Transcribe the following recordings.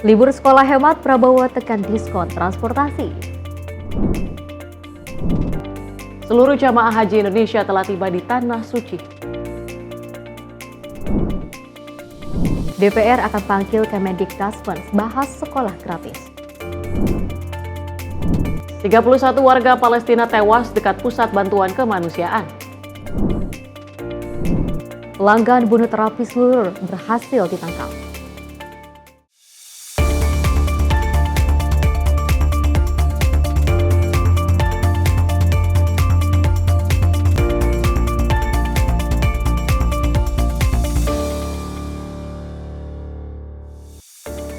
Libur sekolah hemat, Prabowo tekan diskon transportasi. Seluruh jamaah haji Indonesia telah tiba di Tanah Suci. DPR akan panggil Kemendikbud bahas sekolah gratis. 31 warga Palestina tewas dekat pusat bantuan kemanusiaan. Pelanggan bunuh terapi seluruh berhasil ditangkap.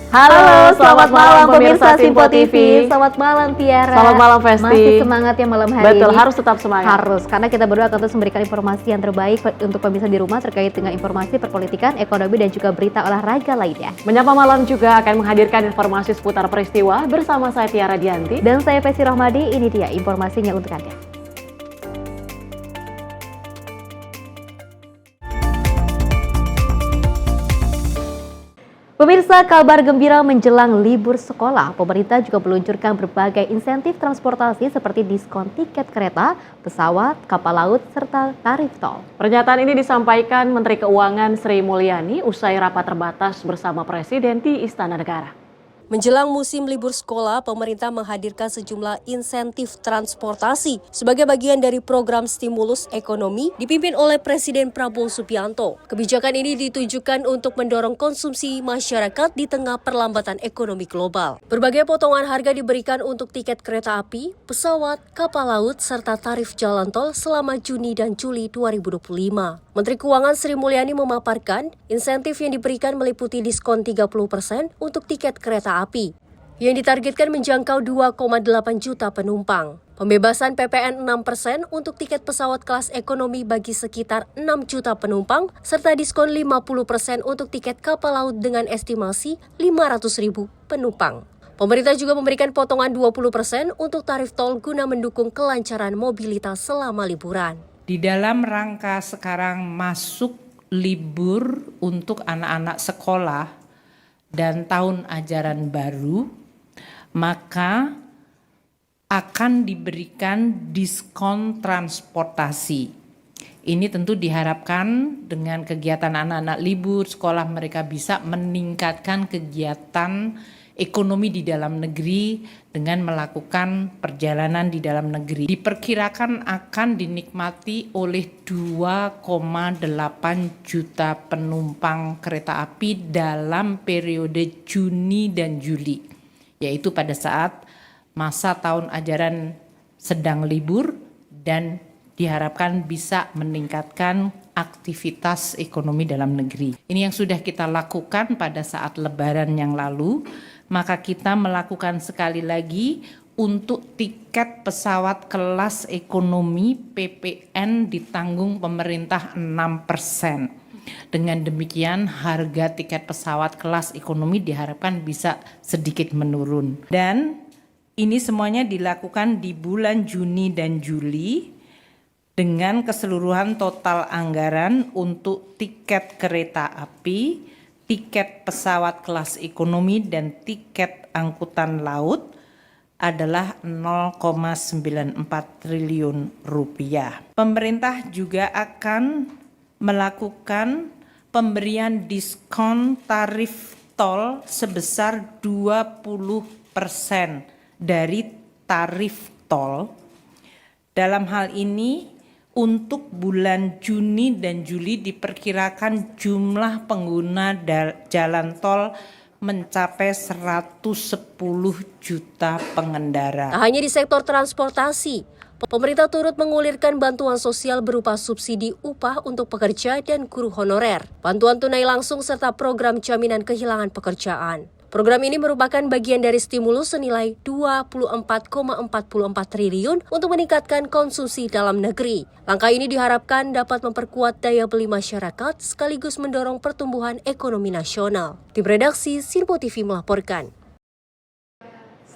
Halo, selamat malam pemirsa Simpo TV. Selamat malam Tiara. Selamat malam Festi. Masih semangat ya malam hari Betul, ini. harus tetap semangat. Harus, karena kita berdua akan terus memberikan informasi yang terbaik untuk pemirsa di rumah terkait dengan informasi perpolitikan, ekonomi dan juga berita olahraga lainnya. Menyapa Malam juga akan menghadirkan informasi seputar peristiwa bersama saya Tiara Dianti. Dan saya Festi Rohmadi, ini dia informasinya untuk Anda. Pemirsa, kabar gembira menjelang libur sekolah. Pemerintah juga meluncurkan berbagai insentif transportasi seperti diskon tiket kereta, pesawat, kapal laut, serta tarif tol. Pernyataan ini disampaikan Menteri Keuangan Sri Mulyani usai rapat terbatas bersama Presiden di Istana Negara. Menjelang musim libur sekolah, pemerintah menghadirkan sejumlah insentif transportasi sebagai bagian dari program stimulus ekonomi dipimpin oleh Presiden Prabowo Subianto. Kebijakan ini ditujukan untuk mendorong konsumsi masyarakat di tengah perlambatan ekonomi global. Berbagai potongan harga diberikan untuk tiket kereta api, pesawat, kapal laut, serta tarif jalan tol selama Juni dan Juli 2025. Menteri Keuangan Sri Mulyani memaparkan, insentif yang diberikan meliputi diskon 30% untuk tiket kereta api, yang ditargetkan menjangkau 2,8 juta penumpang. Pembebasan PPN 6% untuk tiket pesawat kelas ekonomi bagi sekitar 6 juta penumpang, serta diskon 50% untuk tiket kapal laut dengan estimasi 500.000 penumpang. Pemerintah juga memberikan potongan 20% untuk tarif tol guna mendukung kelancaran mobilitas selama liburan. Di dalam rangka sekarang masuk libur untuk anak-anak sekolah dan tahun ajaran baru, maka akan diberikan diskon transportasi. Ini tentu diharapkan dengan kegiatan anak-anak libur sekolah mereka bisa meningkatkan kegiatan ekonomi di dalam negeri dengan melakukan perjalanan di dalam negeri. Diperkirakan akan dinikmati oleh 2,8 juta penumpang kereta api dalam periode Juni dan Juli, yaitu pada saat masa tahun ajaran sedang libur dan diharapkan bisa meningkatkan aktivitas ekonomi dalam negeri. Ini yang sudah kita lakukan pada saat Lebaran yang lalu. Maka kita melakukan sekali lagi untuk tiket pesawat kelas ekonomi PPN ditanggung pemerintah 6%. Dengan demikian harga tiket pesawat kelas ekonomi diharapkan bisa sedikit menurun. Dan ini semuanya dilakukan di bulan Juni dan Juli dengan keseluruhan total anggaran untuk tiket kereta api, tiket pesawat kelas ekonomi dan tiket angkutan laut adalah 0,94 triliun rupiah. Pemerintah juga akan melakukan pemberian diskon tarif tol sebesar 20% dari tarif tol. Dalam hal ini, untuk bulan Juni dan Juli diperkirakan jumlah pengguna jalan tol mencapai 110 juta pengendara. Tak hanya di sektor transportasi, pemerintah turut mengulirkan bantuan sosial berupa subsidi upah untuk pekerja dan guru honorer, bantuan tunai langsung serta program jaminan kehilangan pekerjaan. Program ini merupakan bagian dari stimulus senilai 24,44 triliun untuk meningkatkan konsumsi dalam negeri. Langkah ini diharapkan dapat memperkuat daya beli masyarakat sekaligus mendorong pertumbuhan ekonomi nasional. Tim redaksi Simpo TV melaporkan.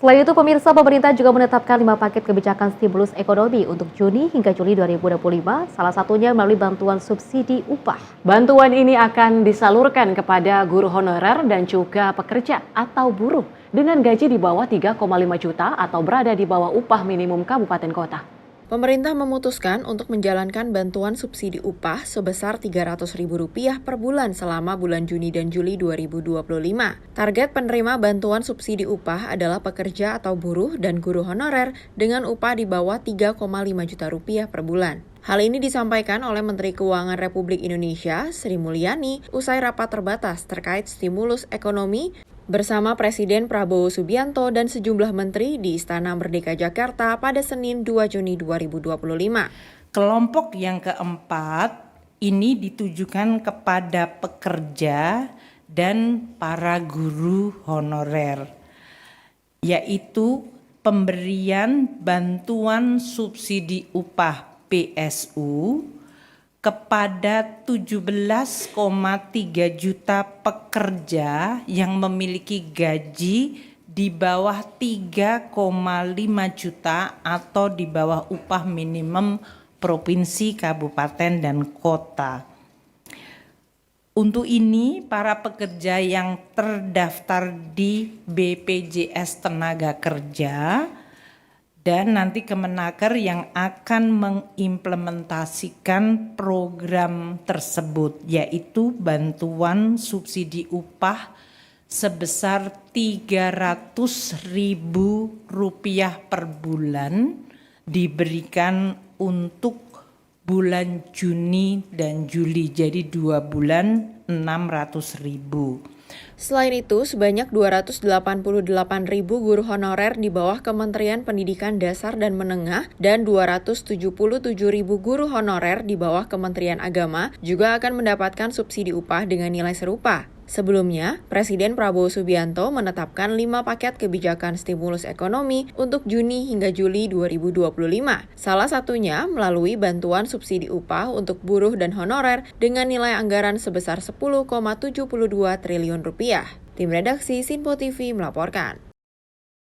Selain itu, pemirsa, pemerintah juga menetapkan 5 paket kebijakan stimulus ekonomi untuk Juni hingga Juli 2025, salah satunya melalui bantuan subsidi upah. Bantuan ini akan disalurkan kepada guru honorer dan juga pekerja atau buruh dengan gaji di bawah 3,5 juta atau berada di bawah upah minimum kabupaten kota. Pemerintah memutuskan untuk menjalankan bantuan subsidi upah sebesar Rp300.000 per bulan selama bulan Juni dan Juli 2025. Target penerima bantuan subsidi upah adalah pekerja atau buruh dan guru honorer dengan upah di bawah 3,5 juta rupiah per bulan. Hal ini disampaikan oleh Menteri Keuangan Republik Indonesia, Sri Mulyani, usai rapat terbatas terkait stimulus ekonomi bersama Presiden Prabowo Subianto dan sejumlah menteri di Istana Merdeka Jakarta pada Senin 2 Juni 2025. Kelompok yang keempat ini ditujukan kepada pekerja dan para guru honorer, yaitu pemberian bantuan subsidi upah PSU kepada 17,3 juta pekerja yang memiliki gaji di bawah 3,5 juta atau di bawah upah minimum provinsi, kabupaten, dan kota. Untuk ini, para pekerja yang terdaftar di BPJS Tenaga Kerja dan nanti Kemenaker yang akan mengimplementasikan program tersebut, yaitu bantuan subsidi upah sebesar Rp300.000 per bulan diberikan untuk bulan Juni dan Juli, jadi 2 bulan 600.000. Selain itu, sebanyak 288.000 guru honorer di bawah Kementerian Pendidikan Dasar dan Menengah dan 277.000 guru honorer di bawah Kementerian Agama juga akan mendapatkan subsidi upah dengan nilai serupa. Sebelumnya, Presiden Prabowo Subianto menetapkan 5 paket kebijakan stimulus ekonomi untuk Juni hingga Juli 2025. Salah satunya melalui bantuan subsidi upah untuk buruh dan honorer dengan nilai anggaran sebesar Rp10,72 triliun. Tim redaksi Sinpo TV melaporkan.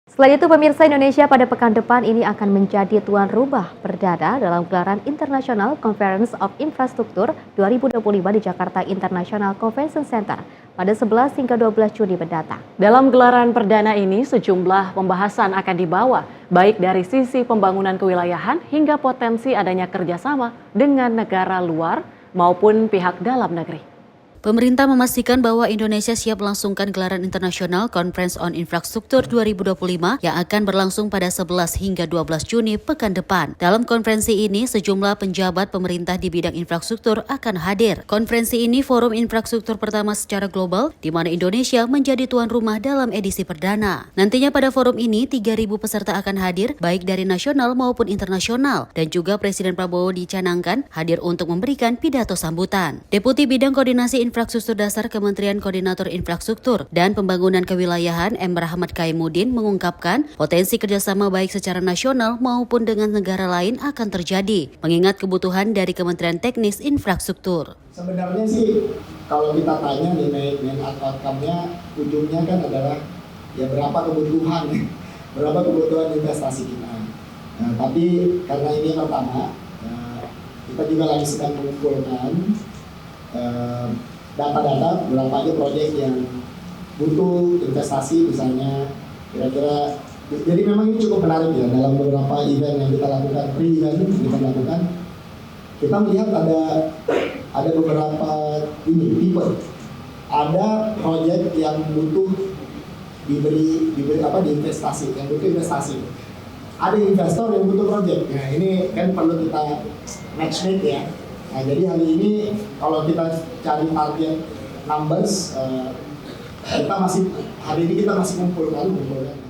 Selain itu, pemirsa, Indonesia pada pekan depan ini akan menjadi tuan rumah perdana dalam gelaran International Conference of Infrastructure 2025 di Jakarta International Convention Center pada 11 hingga 12 Juni mendatang. Dalam gelaran perdana ini, sejumlah pembahasan akan dibawa, baik dari sisi pembangunan kewilayahan hingga potensi adanya kerjasama dengan negara luar maupun pihak dalam negeri. Pemerintah memastikan bahwa Indonesia siap melangsungkan gelaran International Conference on Infrastructure 2025 yang akan berlangsung pada 11 hingga 12 Juni pekan depan. Dalam konferensi ini, sejumlah penjabat pemerintah di bidang infrastruktur akan hadir. Konferensi ini forum infrastruktur pertama secara global, di mana Indonesia menjadi tuan rumah dalam edisi perdana. Nantinya pada forum ini, 3.000 peserta akan hadir, baik dari nasional maupun internasional. Dan juga Presiden Prabowo dicanangkan hadir untuk memberikan pidato sambutan. Deputi Bidang Koordinasi Infrastruktur Dasar Kementerian Koordinator Infrastruktur dan Pembangunan Kewilayahan M. Rahmat Kaimuddin mengungkapkan potensi kerjasama baik secara nasional maupun dengan negara lain akan terjadi, mengingat kebutuhan dari Kementerian Teknis Infrastruktur. Sebenarnya sih kalau kita tanya nih main outcome-nya, ujungnya kan adalah ya berapa kebutuhan investasi kita. Nah, tapi karena ini pertama, kita juga lagi sedang mengumpulkan data-data berapa aja proyek yang butuh investasi misalnya, kira-kira. Jadi memang ini cukup menarik ya, dalam beberapa event yang kita lakukan, pre-event yang kita lakukan, kita melihat ada beberapa tipe. Ada proyek yang butuh diberi investasi, yang butuh investasi. Ada investor yang butuh proyek. Nah, ini kan perlu kita matchmake ya. Nah, jadi hari ini kalau kita cari target numbers, hari ini kita masih kumpulkan.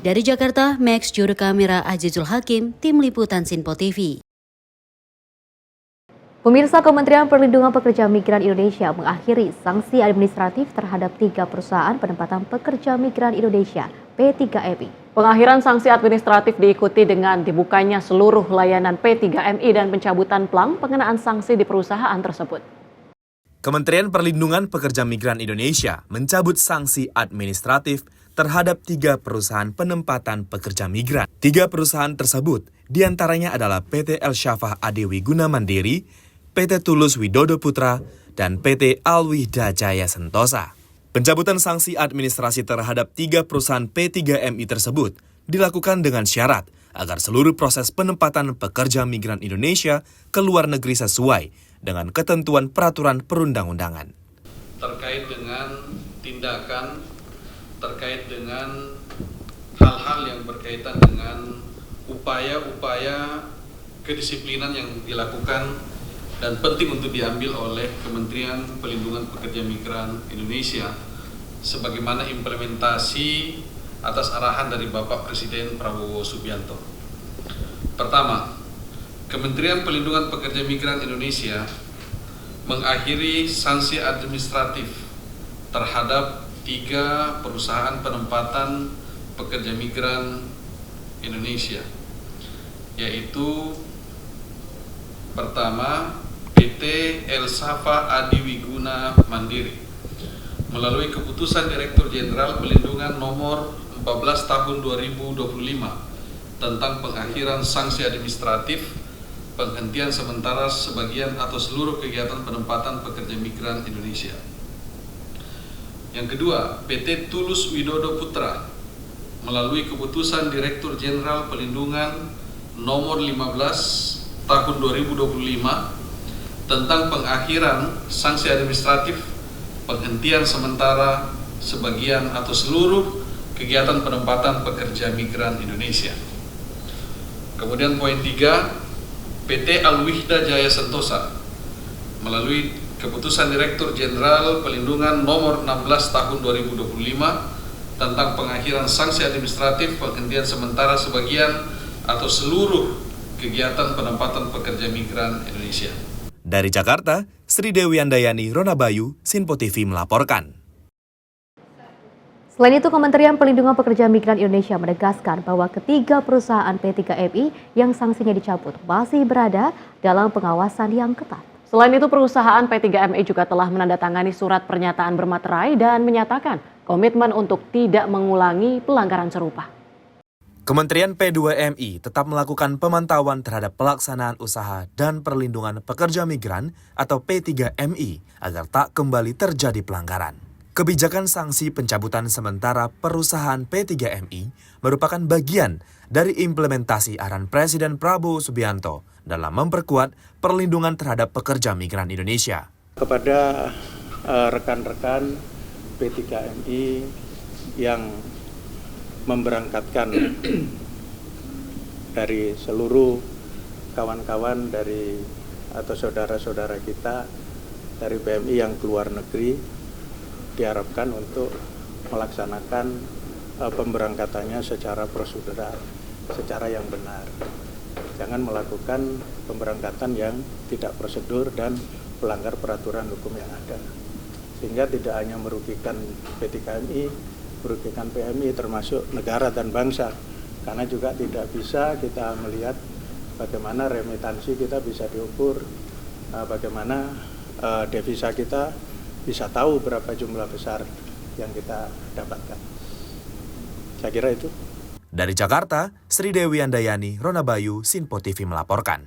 Dari Jakarta, Max Juru Kamera Azizul Hakim, Tim Liputan Sinpo TV. Pemirsa, Kementerian Perlindungan Pekerja Migran Indonesia mengakhiri sanksi administratif terhadap 3 perusahaan penempatan pekerja migran Indonesia, P3MI. Pengakhiran sanksi administratif diikuti dengan dibukanya seluruh layanan P3MI dan pencabutan plang pengenaan sanksi di perusahaan tersebut. Kementerian Perlindungan Pekerja Migran Indonesia mencabut sanksi administratif terhadap 3 perusahaan penempatan pekerja migran. 3 perusahaan tersebut diantaranya adalah PT El Shafah Adewi Guna Mandiri, PT Tulus Widodo Putra, dan PT Alwihda Jaya Sentosa. Pencabutan sanksi administrasi terhadap 3 perusahaan P3MI tersebut dilakukan dengan syarat agar seluruh proses penempatan pekerja migran Indonesia ke luar negeri sesuai dengan ketentuan peraturan perundang-undangan. Terkait dengan tindakan, terkait dengan hal-hal yang berkaitan dengan upaya-upaya kedisiplinan yang dilakukan dan penting untuk diambil oleh Kementerian Pelindungan Pekerja Migran Indonesia sebagaimana implementasi atas arahan dari Bapak Presiden Prabowo Subianto. Pertama, Kementerian Pelindungan Pekerja Migran Indonesia mengakhiri sanksi administratif terhadap 3 perusahaan penempatan pekerja migran Indonesia, yaitu pertama PT El Shafah Adewi Guna Mandiri melalui keputusan Direktur Jenderal Pelindungan nomor 14 tahun 2025 tentang pengakhiran sanksi administratif penghentian sementara sebagian atau seluruh kegiatan penempatan pekerja migran Indonesia. Yang kedua, PT Tulus Widodo Putra melalui keputusan Direktur Jenderal Pelindungan nomor 15 tahun 2025 tentang pengakhiran sanksi administratif penghentian sementara sebagian atau seluruh kegiatan penempatan pekerja migran Indonesia. Kemudian poin 3, PT Alwihda Jaya Sentosa melalui keputusan Direktur Jenderal Pelindungan nomor 16 tahun 2025 tentang pengakhiran sanksi administratif penghentian sementara sebagian atau seluruh kegiatan penempatan pekerja migran Indonesia. Dari Jakarta, Sri Dewi Andayani, Rona Bayu, Sinpo TV melaporkan. Selain itu, Kementerian Pelindungan Pekerja Migran Indonesia menegaskan bahwa ketiga perusahaan P3MI yang sanksinya dicabut masih berada dalam pengawasan yang ketat. Selain itu, perusahaan P3MI juga telah menandatangani surat pernyataan bermaterai dan menyatakan komitmen untuk tidak mengulangi pelanggaran serupa. Kementerian P2MI tetap melakukan pemantauan terhadap pelaksanaan usaha dan perlindungan pekerja migran atau P3MI agar tak kembali terjadi pelanggaran. Kebijakan sanksi pencabutan sementara perusahaan P3MI merupakan bagian dari implementasi arahan Presiden Prabowo Subianto dalam memperkuat perlindungan terhadap pekerja migran Indonesia. Kepada rekan-rekan P3MI yang memberangkatkan dari seluruh kawan-kawan dari atau saudara-saudara kita dari PMI yang keluar negeri, diharapkan untuk melaksanakan pemberangkatannya secara prosedural, secara yang benar. Jangan melakukan pemberangkatan yang tidak prosedur dan melanggar peraturan hukum yang ada. Sehingga tidak hanya merugikan P3MI, merugikan PMI termasuk negara dan bangsa. Karena juga tidak bisa kita melihat bagaimana remitansi kita bisa diukur, bagaimana devisa kita bisa tahu berapa jumlah besar yang kita dapatkan. Saya kira itu. Dari Jakarta, Sri Dewi Andayani, Rona Bayu, Sinpo TV melaporkan.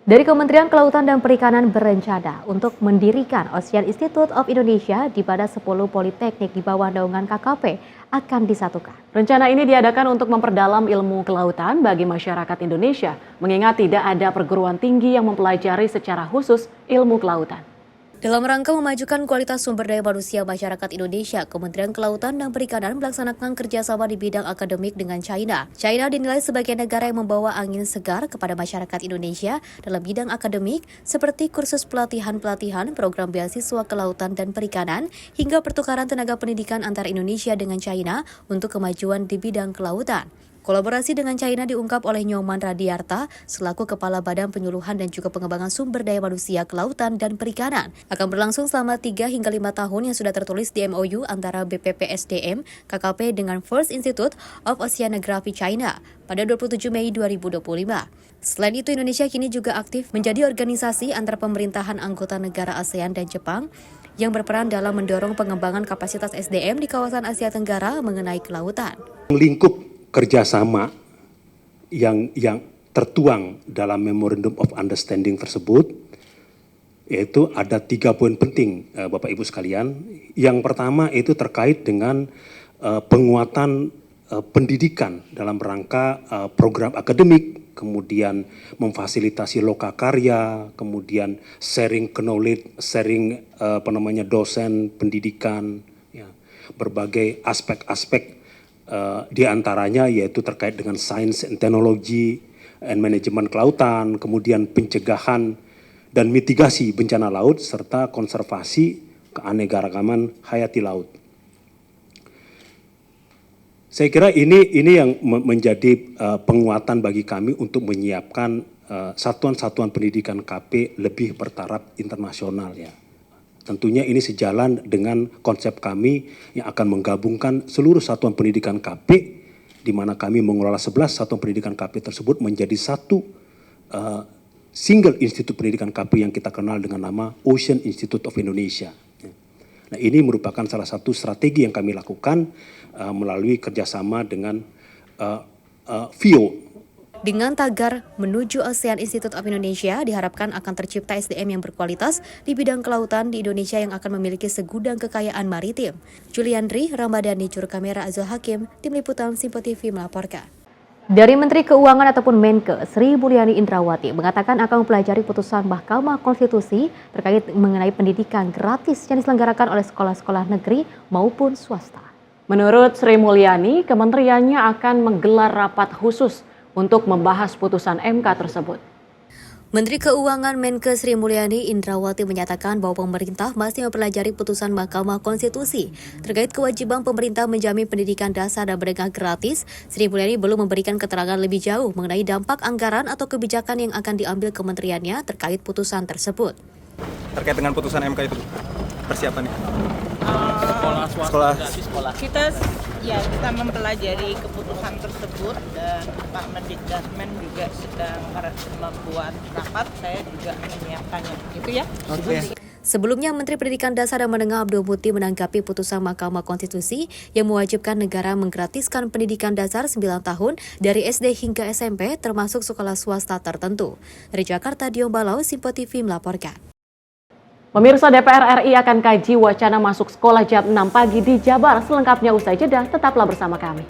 Dari Kementerian Kelautan dan Perikanan berencana untuk mendirikan Ocean Institute of Indonesia di mana 10 politeknik di bawah naungan KKP akan disatukan. Rencana ini diadakan untuk memperdalam ilmu kelautan bagi masyarakat Indonesia, mengingat tidak ada perguruan tinggi yang mempelajari secara khusus ilmu kelautan. Dalam rangka memajukan kualitas sumber daya manusia masyarakat Indonesia, Kementerian Kelautan dan Perikanan melaksanakan kerjasama di bidang akademik dengan China. China dinilai sebagai negara yang membawa angin segar kepada masyarakat Indonesia dalam bidang akademik seperti kursus pelatihan-pelatihan, program beasiswa kelautan dan perikanan, hingga pertukaran tenaga pendidikan antara Indonesia dengan China untuk kemajuan di bidang kelautan. Kolaborasi dengan China diungkap oleh Nyoman Radiarta selaku Kepala Badan Penyuluhan dan juga Pengembangan Sumber Daya Manusia Kelautan dan Perikanan. Akan berlangsung selama 3 hingga 5 tahun yang sudah tertulis di MOU antara BPPSDM, KKP dengan First Institute of Oceanography China pada 27 Mei 2025. Selain itu, Indonesia kini juga aktif menjadi organisasi antara pemerintahan anggota negara ASEAN dan Jepang yang berperan dalam mendorong pengembangan kapasitas SDM di kawasan Asia Tenggara mengenai kelautan. Lingkup kerjasama yang tertuang dalam Memorandum of Understanding tersebut, yaitu ada 3 poin penting, Bapak Ibu sekalian. Yang pertama itu terkait dengan penguatan pendidikan dalam rangka program akademik, kemudian memfasilitasi lokakarya, kemudian sharing knowledge, sharing dosen pendidikan, ya, berbagai aspek-aspek di antaranya yaitu terkait dengan science and technology and manajemen kelautan, kemudian pencegahan dan mitigasi bencana laut serta konservasi keanekaragaman hayati laut. Saya kira ini yang menjadi penguatan bagi kami untuk menyiapkan satuan-satuan pendidikan KP lebih bertaraf internasional, ya. Tentunya ini sejalan dengan konsep kami yang akan menggabungkan seluruh satuan pendidikan KP, di mana kami mengelola 11 satuan pendidikan KP tersebut menjadi satu single institut pendidikan KP yang kita kenal dengan nama Ocean Institute of Indonesia. Nah, ini merupakan salah satu strategi yang kami lakukan melalui kerjasama dengan VIO. Dengan tagar menuju Ocean Institute of Indonesia, diharapkan akan tercipta SDM yang berkualitas di bidang kelautan di Indonesia yang akan memiliki segudang kekayaan maritim. Juliandri Ramadhani, juru kamera Azul Hakim, Tim Liputan Simpo TV melaporkan. Dari Menteri Keuangan ataupun Menke, Sri Mulyani Indrawati mengatakan akan mempelajari putusan Mahkamah Konstitusi terkait mengenai pendidikan gratis yang diselenggarakan oleh sekolah-sekolah negeri maupun swasta. Menurut Sri Mulyani, kementeriannya akan menggelar rapat khusus untuk membahas putusan MK tersebut. Menteri Keuangan Menke Sri Mulyani Indrawati menyatakan bahwa pemerintah masih mempelajari putusan Mahkamah Konstitusi terkait kewajiban pemerintah menjamin pendidikan dasar dan menengah gratis. Sri Mulyani belum memberikan keterangan lebih jauh mengenai dampak anggaran atau kebijakan yang akan diambil kementeriannya terkait putusan tersebut. Terkait dengan putusan MK itu, persiapannya? Sekolah. Kita mempelajari keputusan tersebut dan Pak Mendikbudmen juga sedang membuat rapat, saya juga menyiapkannya. Gitu ya. Oke. Sebelumnya, Menteri Pendidikan Dasar dan Menengah Abdul Muti menanggapi putusan Mahkamah Konstitusi yang mewajibkan negara menggratiskan pendidikan dasar 9 tahun dari SD hingga SMP termasuk sekolah swasta tertentu. Dari Jakarta, Dion Balau, Simpo TV melaporkan. Pemirsa, DPR RI akan kaji wacana masuk sekolah jam 6 pagi di Jabar. Selengkapnya usai jeda, tetaplah bersama kami.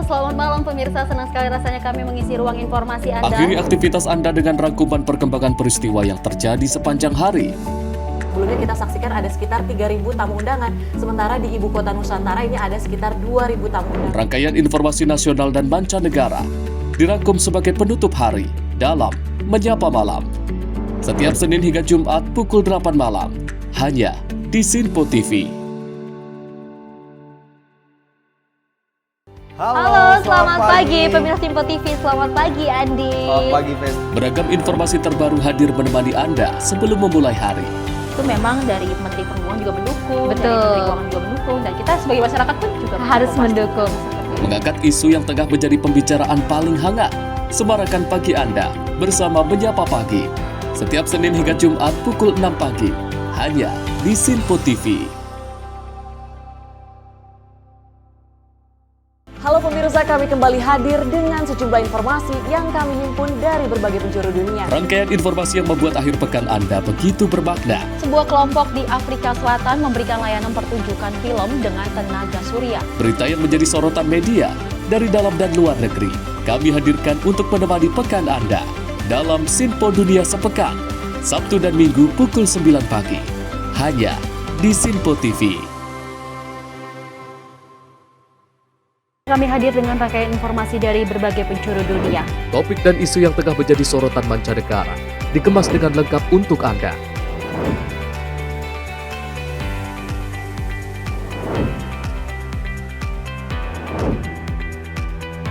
Selamat malam pemirsa, senang sekali rasanya kami mengisi ruang informasi Anda. Akhiri aktivitas Anda dengan rangkuman perkembangan peristiwa yang terjadi sepanjang hari. Sebelumnya kita saksikan ada sekitar 3.000 tamu undangan, sementara di Ibu Kota Nusantara ini ada sekitar 2.000 tamu undangan. Rangkaian informasi nasional dan mancanegara dirangkum sebagai penutup hari dalam Menyapa Malam. Setiap Senin hingga Jumat pukul 8 malam, hanya di Simpo TV. Halo, selamat pagi pemirsa Simpo TV. Selamat pagi Andi. Selamat pagi, Fen. Beragam informasi terbaru hadir menemani Anda sebelum memulai hari. Itu memang dari Menteri Perhubungan juga mendukung, Betul. dari Menteri Keuangan juga mendukung, dan kita sebagai masyarakat pun juga harus mendukung. Mengangkat isu yang tengah menjadi pembicaraan paling hangat. Semarakan pagi Anda bersama Menyapa Pagi. Setiap Senin hingga Jumat pukul 6 pagi, hanya di Simpo TV. Halo pemirsa, kami kembali hadir dengan sejumlah informasi yang kami himpun dari berbagai penjuru dunia. Rangkaian informasi yang membuat akhir pekan Anda begitu bermakna. Sebuah kelompok di Afrika Selatan memberikan layanan pertunjukan film dengan tenaga surya. Berita yang menjadi sorotan media dari dalam dan luar negeri, kami hadirkan untuk menemani pekan Anda dalam Simpo Dunia Sepekan, Sabtu dan Minggu pukul 9 pagi, hanya di Simpo TV. Kami hadir dengan rangkaian informasi dari berbagai penjuru dunia. Topik dan isu yang tengah menjadi sorotan mancanegara dikemas dengan lengkap untuk Anda.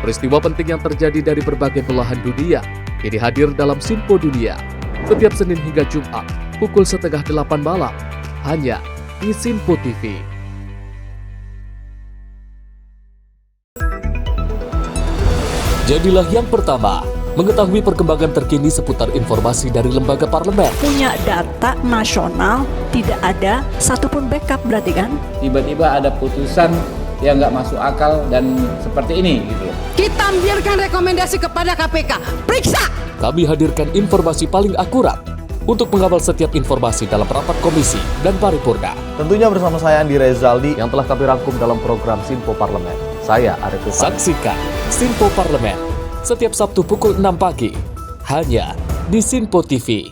Peristiwa penting yang terjadi dari berbagai belahan dunia ini hadir dalam Sinpo Dunia setiap Senin hingga Jumat pukul 7:30 malam hanya di Sinpo TV. Jadilah yang pertama mengetahui perkembangan terkini seputar informasi dari lembaga parlemen. Punya data nasional, tidak ada satupun backup berarti kan? Tiba-tiba ada putusan yang nggak masuk akal dan seperti ini gitu. Kita biarkan rekomendasi kepada KPK, periksa! Kami hadirkan informasi paling akurat untuk mengawal setiap informasi dalam rapat komisi dan paripurna. Tentunya bersama saya Andi Rezaldi yang telah kami rangkum dalam program Sinpo Parlemen. Saya Arif Rufani. Saksikan Sinpo Parlemen setiap Sabtu pukul 6 pagi, hanya di Sinpo TV.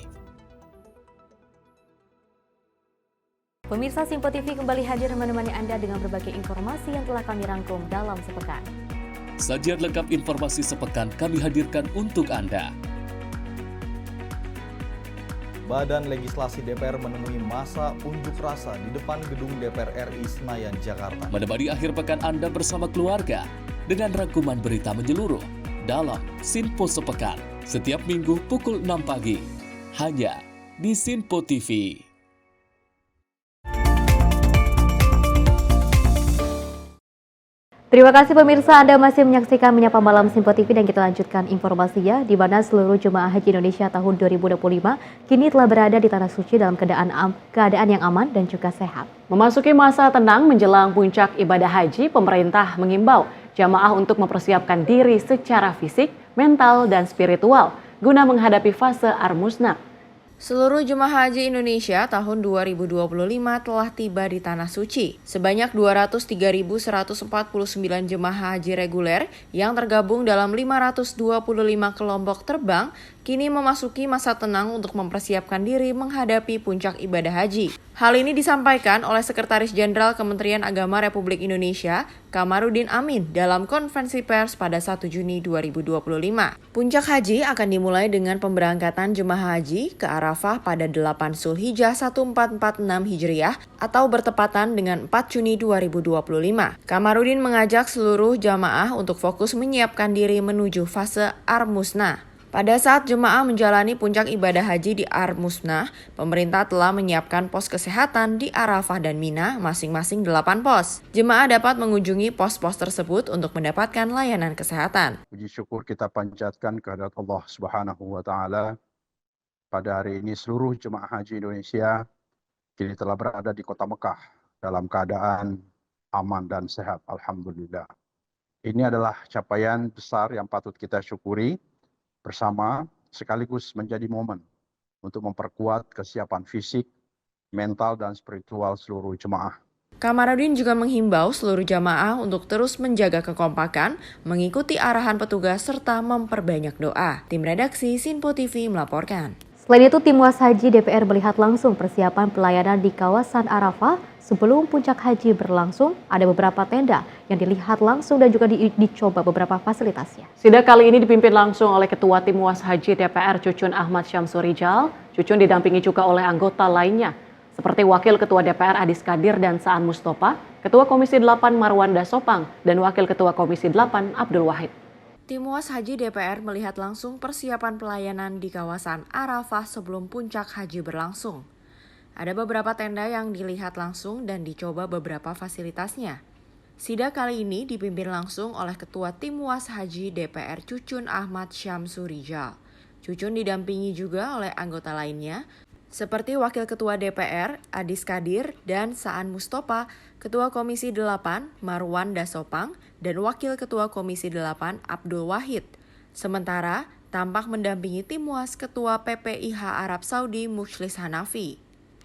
Pemirsa, Sinpo TV kembali hadir menemani Anda dengan berbagai informasi yang telah kami rangkum dalam sepekan. Sajian lengkap informasi sepekan kami hadirkan untuk Anda. Badan Legislasi DPR menemui masa unjuk rasa di depan gedung DPR RI Senayan, Jakarta. Menemani akhir pekan Anda bersama keluarga dengan rangkuman berita menyeluruh dalam Sinpo Sepekan setiap minggu pukul 6 pagi hanya di Sinpo TV. Terima kasih pemirsa, Anda masih menyaksikan Menyapa Malam Sinpo TV dan kita lanjutkan informasinya di mana seluruh jemaah haji Indonesia tahun 2025 kini telah berada di Tanah Suci dalam keadaan yang aman dan juga sehat. Memasuki masa tenang menjelang puncak ibadah haji, pemerintah mengimbau jamaah untuk mempersiapkan diri secara fisik, mental, dan spiritual guna menghadapi fase Ar-Musna. Seluruh jemaah haji Indonesia tahun 2025 telah tiba di Tanah Suci. Sebanyak 203.149 jemaah haji reguler yang tergabung dalam 525 kelompok terbang kini memasuki masa tenang untuk mempersiapkan diri menghadapi puncak ibadah haji. Hal ini disampaikan oleh Sekretaris Jenderal Kementerian Agama Republik Indonesia, Kamarudin Amin, dalam konferensi pers pada 1 Juni 2025. Puncak haji akan dimulai dengan pemberangkatan jemaah haji ke Arafah pada 8 Zulhijjah 1446 Hijriah atau bertepatan dengan 4 Juni 2025. Kamarudin mengajak seluruh jamaah untuk fokus menyiapkan diri menuju fase Ar-Musna. Pada saat jemaah menjalani puncak ibadah haji di Ar-Musna, pemerintah telah menyiapkan pos kesehatan di Arafah dan Mina masing-masing 8 pos. Jemaah dapat mengunjungi pos-pos tersebut untuk mendapatkan layanan kesehatan. Puji syukur kita panjatkan kehadirat Allah Subhanahu wa Ta'ala. Pada hari ini seluruh jemaah haji Indonesia kini telah berada di kota Mekah dalam keadaan aman dan sehat. Alhamdulillah. Ini adalah capaian besar yang patut kita syukuri bersama, sekaligus menjadi momen untuk memperkuat kesiapan fisik, mental, dan spiritual seluruh jemaah. Kamarudin juga menghimbau seluruh jamaah untuk terus menjaga kekompakan, mengikuti arahan petugas, serta memperbanyak doa. Tim redaksi Sinpo TV melaporkan. Selain itu, tim Was Haji DPR melihat langsung persiapan pelayanan di kawasan Arafah. Sebelum puncak haji berlangsung, ada beberapa tenda yang dilihat langsung dan juga dicoba beberapa fasilitasnya. Sidak kali ini dipimpin langsung oleh Ketua Tim Was Haji DPR Cucun Ahmad Syamsurijal. Cucun didampingi juga oleh anggota lainnya, seperti Wakil Ketua DPR Adis Kadir dan Saan Mustopa, Ketua Komisi 8 Marwan Dasopang, dan Wakil Ketua Komisi 8 Abdul Wahid. Tim Was Haji DPR melihat langsung persiapan pelayanan di kawasan Arafah sebelum puncak haji berlangsung. Ada beberapa tenda yang dilihat langsung dan dicoba beberapa fasilitasnya. Sidak kali ini dipimpin langsung oleh Ketua Tim Was Haji DPR Cucun Ahmad Syamsurijal. Cucun didampingi juga oleh anggota lainnya, seperti Wakil Ketua DPR Adis Kadir dan Saan Mustopa, Ketua Komisi 8 Marwan Dasopang, dan Wakil Ketua Komisi 8 Abdul Wahid. Sementara tampak mendampingi Tim Was Ketua PPIH Arab Saudi Mukhlis Hanafi.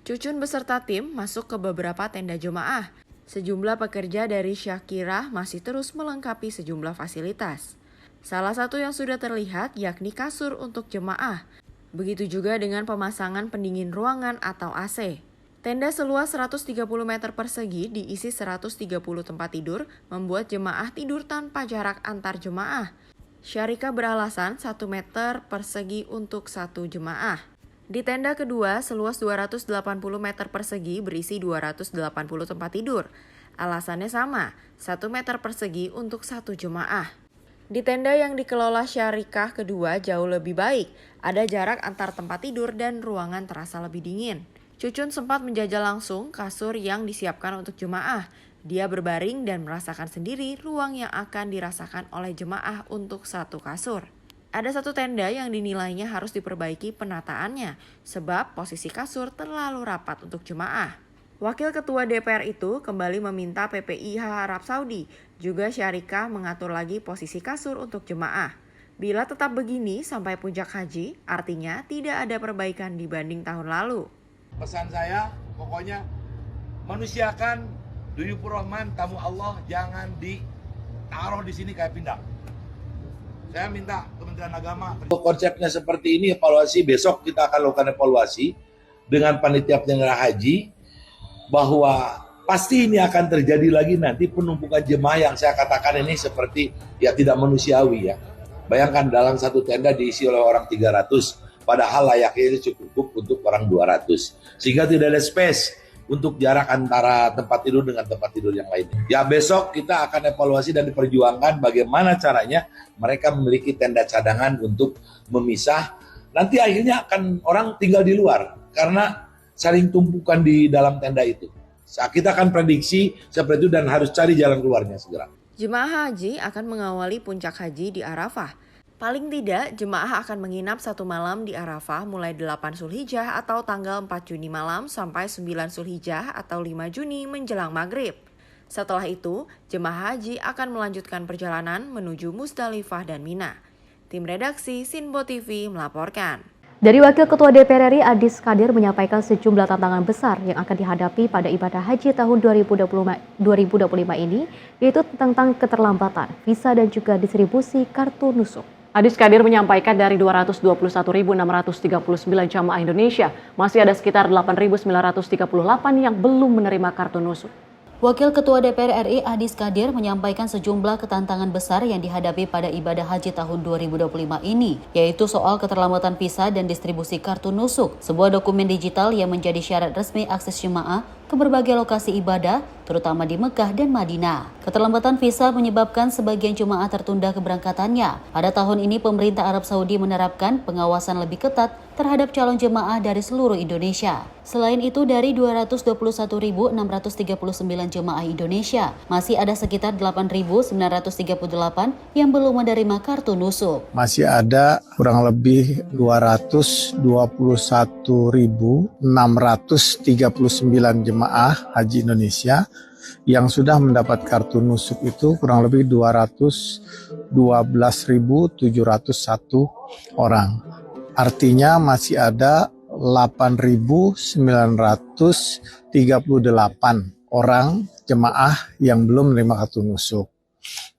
Cucun beserta tim masuk ke beberapa tenda jemaah. Sejumlah pekerja dari Syakirah masih terus melengkapi sejumlah fasilitas. Salah satu yang sudah terlihat yakni kasur untuk jemaah. Begitu juga dengan pemasangan pendingin ruangan atau AC. Tenda seluas 130 meter persegi diisi 130 tempat tidur, membuat jemaah tidur tanpa jarak antar jemaah. Syarika beralasan 1 meter persegi untuk satu jemaah. Di tenda kedua, seluas 280 meter persegi berisi 280 tempat tidur. Alasannya sama, 1 meter persegi untuk satu jemaah. Di tenda yang dikelola syarikah kedua jauh lebih baik. Ada jarak antar tempat tidur dan ruangan terasa lebih dingin. Cucun sempat menjajal langsung kasur yang disiapkan untuk jemaah. Dia berbaring dan merasakan sendiri ruang yang akan dirasakan oleh jemaah untuk satu kasur. Ada satu tenda yang dinilainya harus diperbaiki penataannya, sebab posisi kasur terlalu rapat untuk jemaah. Wakil Ketua DPR itu kembali meminta PPIH Arab Saudi, juga syarikah mengatur lagi posisi kasur untuk jemaah. Bila tetap begini sampai puncak haji, artinya tidak ada perbaikan dibanding tahun lalu. Pesan saya, pokoknya manusiakan Duyufur Rahman, tamu Allah, jangan ditaruh di sini kayak pindang. Saya minta Kementerian Agama. Konsepnya seperti ini, evaluasi besok kita akan lakukan evaluasi dengan panitia penyelenggara haji, bahwa pasti ini akan terjadi lagi nanti penumpukan jemaah yang saya katakan ini seperti ya tidak manusiawi ya. Bayangkan dalam satu tenda diisi oleh orang 300, padahal layaknya itu cukup untuk orang 200. Sehingga tidak ada space untuk jarak antara tempat tidur dengan tempat tidur yang lainnya. Ya besok kita akan evaluasi dan diperjuangkan bagaimana caranya mereka memiliki tenda cadangan untuk memisah. Nanti akhirnya akan orang tinggal di luar karena saling tumpukan di dalam tenda itu. Kita akan prediksi seperti itu dan harus cari jalan keluarnya segera. Jemaah haji akan mengawali puncak haji di Arafah. Paling tidak, jemaah akan menginap 1 malam di Arafah mulai 8 Zulhijjah atau tanggal 4 Juni malam sampai 9 Zulhijjah atau 5 Juni menjelang maghrib. Setelah itu, jemaah haji akan melanjutkan perjalanan menuju Musdalifah dan Mina. Tim redaksi Sinpo TV melaporkan. Dari Wakil Ketua DPR RI Adis Kadir menyampaikan sejumlah tantangan besar yang akan dihadapi pada ibadah haji tahun 2025 ini, yaitu tentang keterlambatan visa dan juga distribusi kartu nusuk. Adis Kadir menyampaikan dari 221.639 jamaah Indonesia, masih ada sekitar 8.938 yang belum menerima kartu nusuk. Wakil Ketua DPR RI Adis Kadir menyampaikan sejumlah ketantangan besar yang dihadapi pada ibadah haji tahun 2025 ini, yaitu soal keterlambatan visa dan distribusi kartu nusuk, sebuah dokumen digital yang menjadi syarat resmi akses jemaah ke berbagai lokasi ibadah, terutama di Mekah dan Madinah. Keterlambatan visa menyebabkan sebagian jemaah tertunda keberangkatannya. Pada tahun ini, pemerintah Arab Saudi menerapkan pengawasan lebih ketat terhadap calon jemaah dari seluruh Indonesia. Selain itu, dari 221.639 jemaah Indonesia, masih ada sekitar 8.938 yang belum menerima kartu nusuk. Masih ada kurang lebih 221.639 jemaah haji Indonesia yang sudah mendapat kartu nusuk itu kurang lebih 212.701 orang. Artinya masih ada 8.938 orang jemaah yang belum menerima kartu nusuk.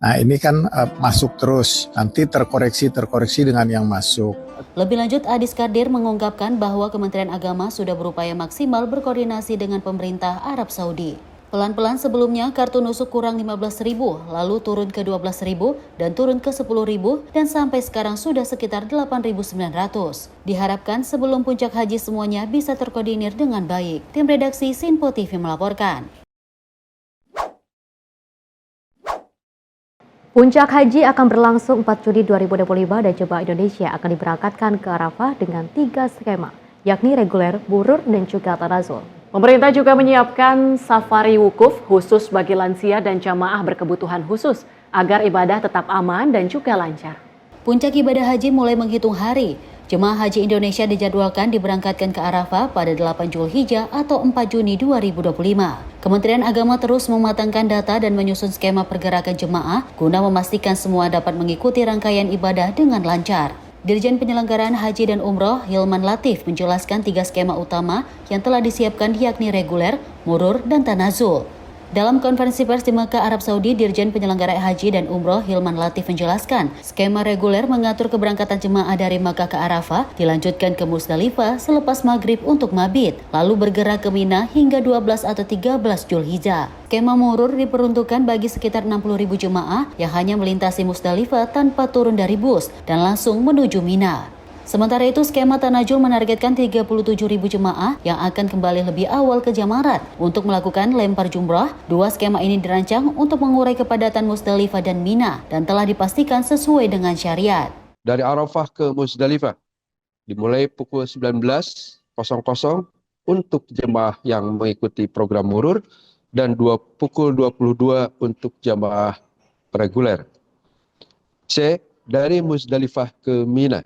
Nah ini kan masuk terus, nanti terkoreksi dengan yang masuk. Lebih lanjut, Adis Kadir mengungkapkan bahwa Kementerian Agama sudah berupaya maksimal berkoordinasi dengan pemerintah Arab Saudi. Pelan-pelan sebelumnya kartu nusuk kurang 15.000, lalu turun ke 12.000 dan turun ke 10.000 dan sampai sekarang sudah sekitar 8.900. Diharapkan sebelum puncak haji semuanya bisa terkoordinir dengan baik. Tim redaksi Sinpo TV melaporkan. Puncak haji akan berlangsung 4 Juni 2025 dan jemaah Indonesia akan diberangkatkan ke Arafah dengan 3 skema, yakni reguler, burur, dan juga tanazul. Pemerintah juga menyiapkan safari wukuf khusus bagi lansia dan jamaah berkebutuhan khusus agar ibadah tetap aman dan juga lancar. Puncak ibadah haji mulai menghitung hari. Jemaah haji Indonesia dijadwalkan diberangkatkan ke Arafah pada 8 Zulhijjah atau 4 Juni 2025. Kementerian Agama terus mematangkan data dan menyusun skema pergerakan jemaah guna memastikan semua dapat mengikuti rangkaian ibadah dengan lancar. Dirjen Penyelenggaraan Haji dan Umroh Hilman Latif menjelaskan 3 skema utama yang telah disiapkan, yakni reguler, murur, dan tanazul. Dalam konferensi pers di Mekah, Arab Saudi, Dirjen Penyelenggaraan Haji dan Umroh Hilman Latif menjelaskan, skema reguler mengatur keberangkatan jemaah dari Mekah ke Arafah, dilanjutkan ke Musdalifah selepas maghrib untuk mabit, lalu bergerak ke Mina hingga 12 atau 13 Zulhijjah. Skema murur diperuntukkan bagi sekitar 60.000 jemaah yang hanya melintasi Musdalifah tanpa turun dari bus dan langsung menuju Mina. Sementara itu, skema Tanajul menargetkan 37.000 jemaah yang akan kembali lebih awal ke Jamarat untuk melakukan lempar jumrah. Dua skema ini dirancang untuk mengurai kepadatan Musdalifah dan Mina dan telah dipastikan sesuai dengan syariat. Dari Arafah ke Musdalifah dimulai pukul 19.00 untuk jemaah yang mengikuti program murur dan pukul 22 untuk jemaah reguler. C. Dari Musdalifah ke Mina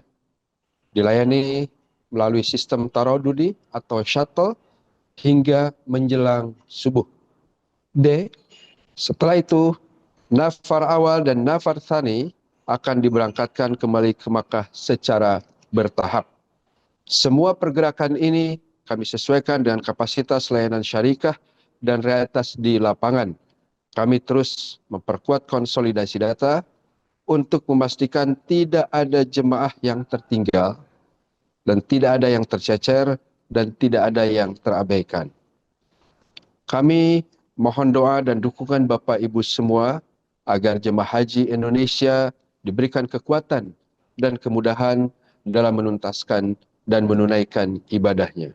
dilayani melalui sistem taradudi atau shuttle hingga menjelang subuh. D. Setelah itu, nafar awal dan nafar tsani akan diberangkatkan kembali ke Makkah secara bertahap. Semua pergerakan ini kami sesuaikan dengan kapasitas layanan syarikah dan realitas di lapangan. Kami terus memperkuat konsolidasi data untuk memastikan tidak ada jemaah yang tertinggal dan tidak ada yang tercecer dan tidak ada yang terabaikan. Kami mohon doa dan dukungan Bapak Ibu semua agar jemaah haji Indonesia diberikan kekuatan dan kemudahan dalam menuntaskan dan menunaikan ibadahnya.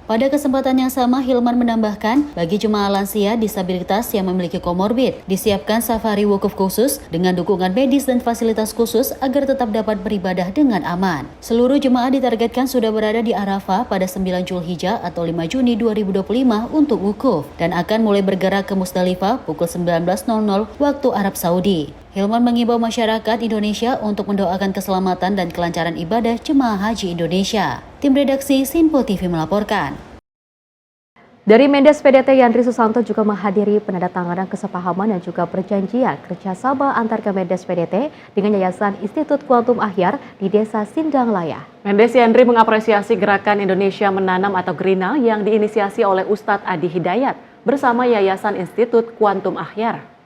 Pada kesempatan yang sama, Hilman menambahkan, bagi jemaah lansia disabilitas yang memiliki komorbid, disiapkan safari wukuf khusus dengan dukungan medis dan fasilitas khusus agar tetap dapat beribadah dengan aman. Seluruh jemaah ditargetkan sudah berada di Arafah pada 9 Zulhijjah atau 5 Juni 2025 untuk wukuf dan akan mulai bergerak ke Musdalifah pukul 19.00 waktu Arab Saudi. Hilman mengimbau masyarakat Indonesia untuk mendoakan keselamatan dan kelancaran ibadah jemaah haji Indonesia. Tim redaksi Sinpo TV melaporkan. Dari Mendes PDT Yandri Susanto juga menghadiri penandatanganan kesepahaman dan juga perjanjian kerjasama antar Kemendes PDT dengan Yayasan Institut Kuantum Akhyar di Desa Sindanglaya. Mendes Yandri mengapresiasi gerakan Indonesia Menanam atau Grina yang diinisiasi oleh Ustadz Adi Hidayat bersama Yayasan Institut Kuantum Akhyar.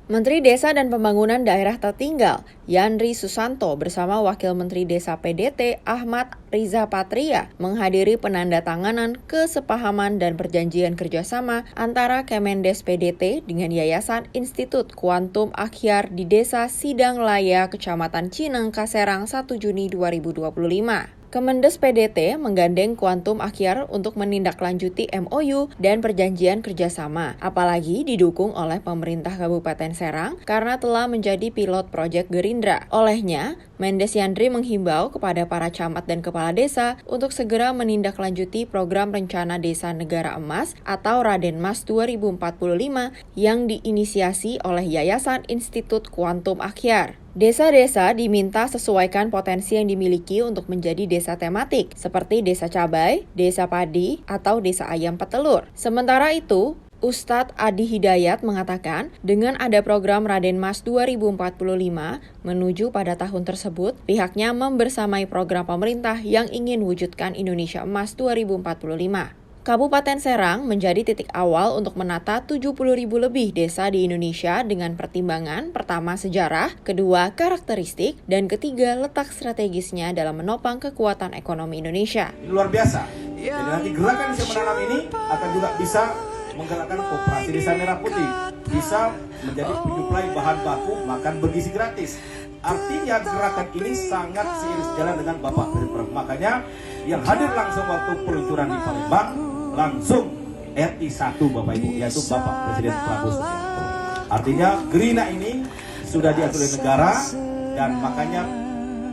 Menteri Desa dan Pembangunan Daerah Tertinggal, Yandri Susanto bersama Wakil Menteri Desa PDT Ahmad Riza Patria menghadiri penandatanganan kesepahaman dan perjanjian kerjasama antara Kemendes PDT dengan Yayasan Institut Kuantum Akhyar di Desa Sindanglaya, Kecamatan Cineng, Kaserang, 1 Juni 2025. Kemendes PDT menggandeng Kuantum Akhyar untuk menindaklanjuti MOU dan perjanjian kerjasama, apalagi didukung oleh pemerintah Kabupaten Serang karena telah menjadi pilot proyek Gerindra. Olehnya, Mendes Yandri menghimbau kepada para camat dan kepala desa untuk segera menindaklanjuti program Rencana Desa Negara Emas atau Radenmas 2045 yang diinisiasi oleh Yayasan Institut Kuantum Akhyar. Desa-desa diminta sesuaikan potensi yang dimiliki untuk menjadi desa tematik, seperti desa cabai, desa padi, atau desa ayam petelur. Sementara itu, Ustadz Adi Hidayat mengatakan, dengan ada program Radenmas 2045 menuju pada tahun tersebut, pihaknya membersamai program pemerintah yang ingin wujudkan Indonesia Emas 2045. Kabupaten Serang menjadi titik awal untuk menata 70.000 lebih desa di Indonesia dengan pertimbangan pertama sejarah, kedua karakteristik, dan ketiga letak strategisnya dalam menopang kekuatan ekonomi Indonesia. Luar biasa. Jadi nanti gerakan Indonesia Menanam ini akan juga bisa menggerakkan koperasi Desa Merah Putih, bisa menjadi penyuplai bahan baku makan bergizi gratis. Artinya gerakan ini sangat seiring jalan dengan Bapak Presiden. Makanya yang hadir langsung waktu peluncuran di Palembang langsung RI 1 Bapak Ibu, yaitu Bapak Presiden Prabowo Subianto. Artinya Gerina ini sudah diatur oleh negara dan makanya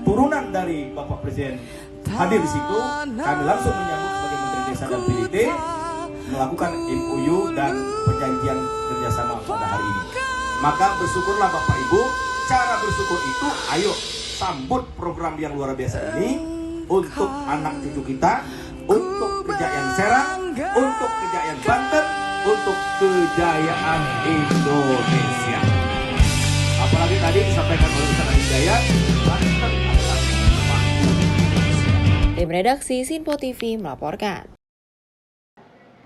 turunan dari Bapak Presiden hadir di situ. Kami langsung menyambut sebagai Menteri Desa dan PDT melakukan MOU dan perjanjian kerjasama pada hari ini. Maka bersyukurlah Bapak Ibu. Cara bersyukur itu, ayo sambut program yang luar biasa ini untuk anak cucu kita, untuk kejayaan Serang, untuk kejayaan Banten, untuk kejayaan Indonesia. Apalagi tadi disampaikan oleh Ustaz Adi Hidayat, Banten adalah Tim redaksi Sinpo TV melaporkan.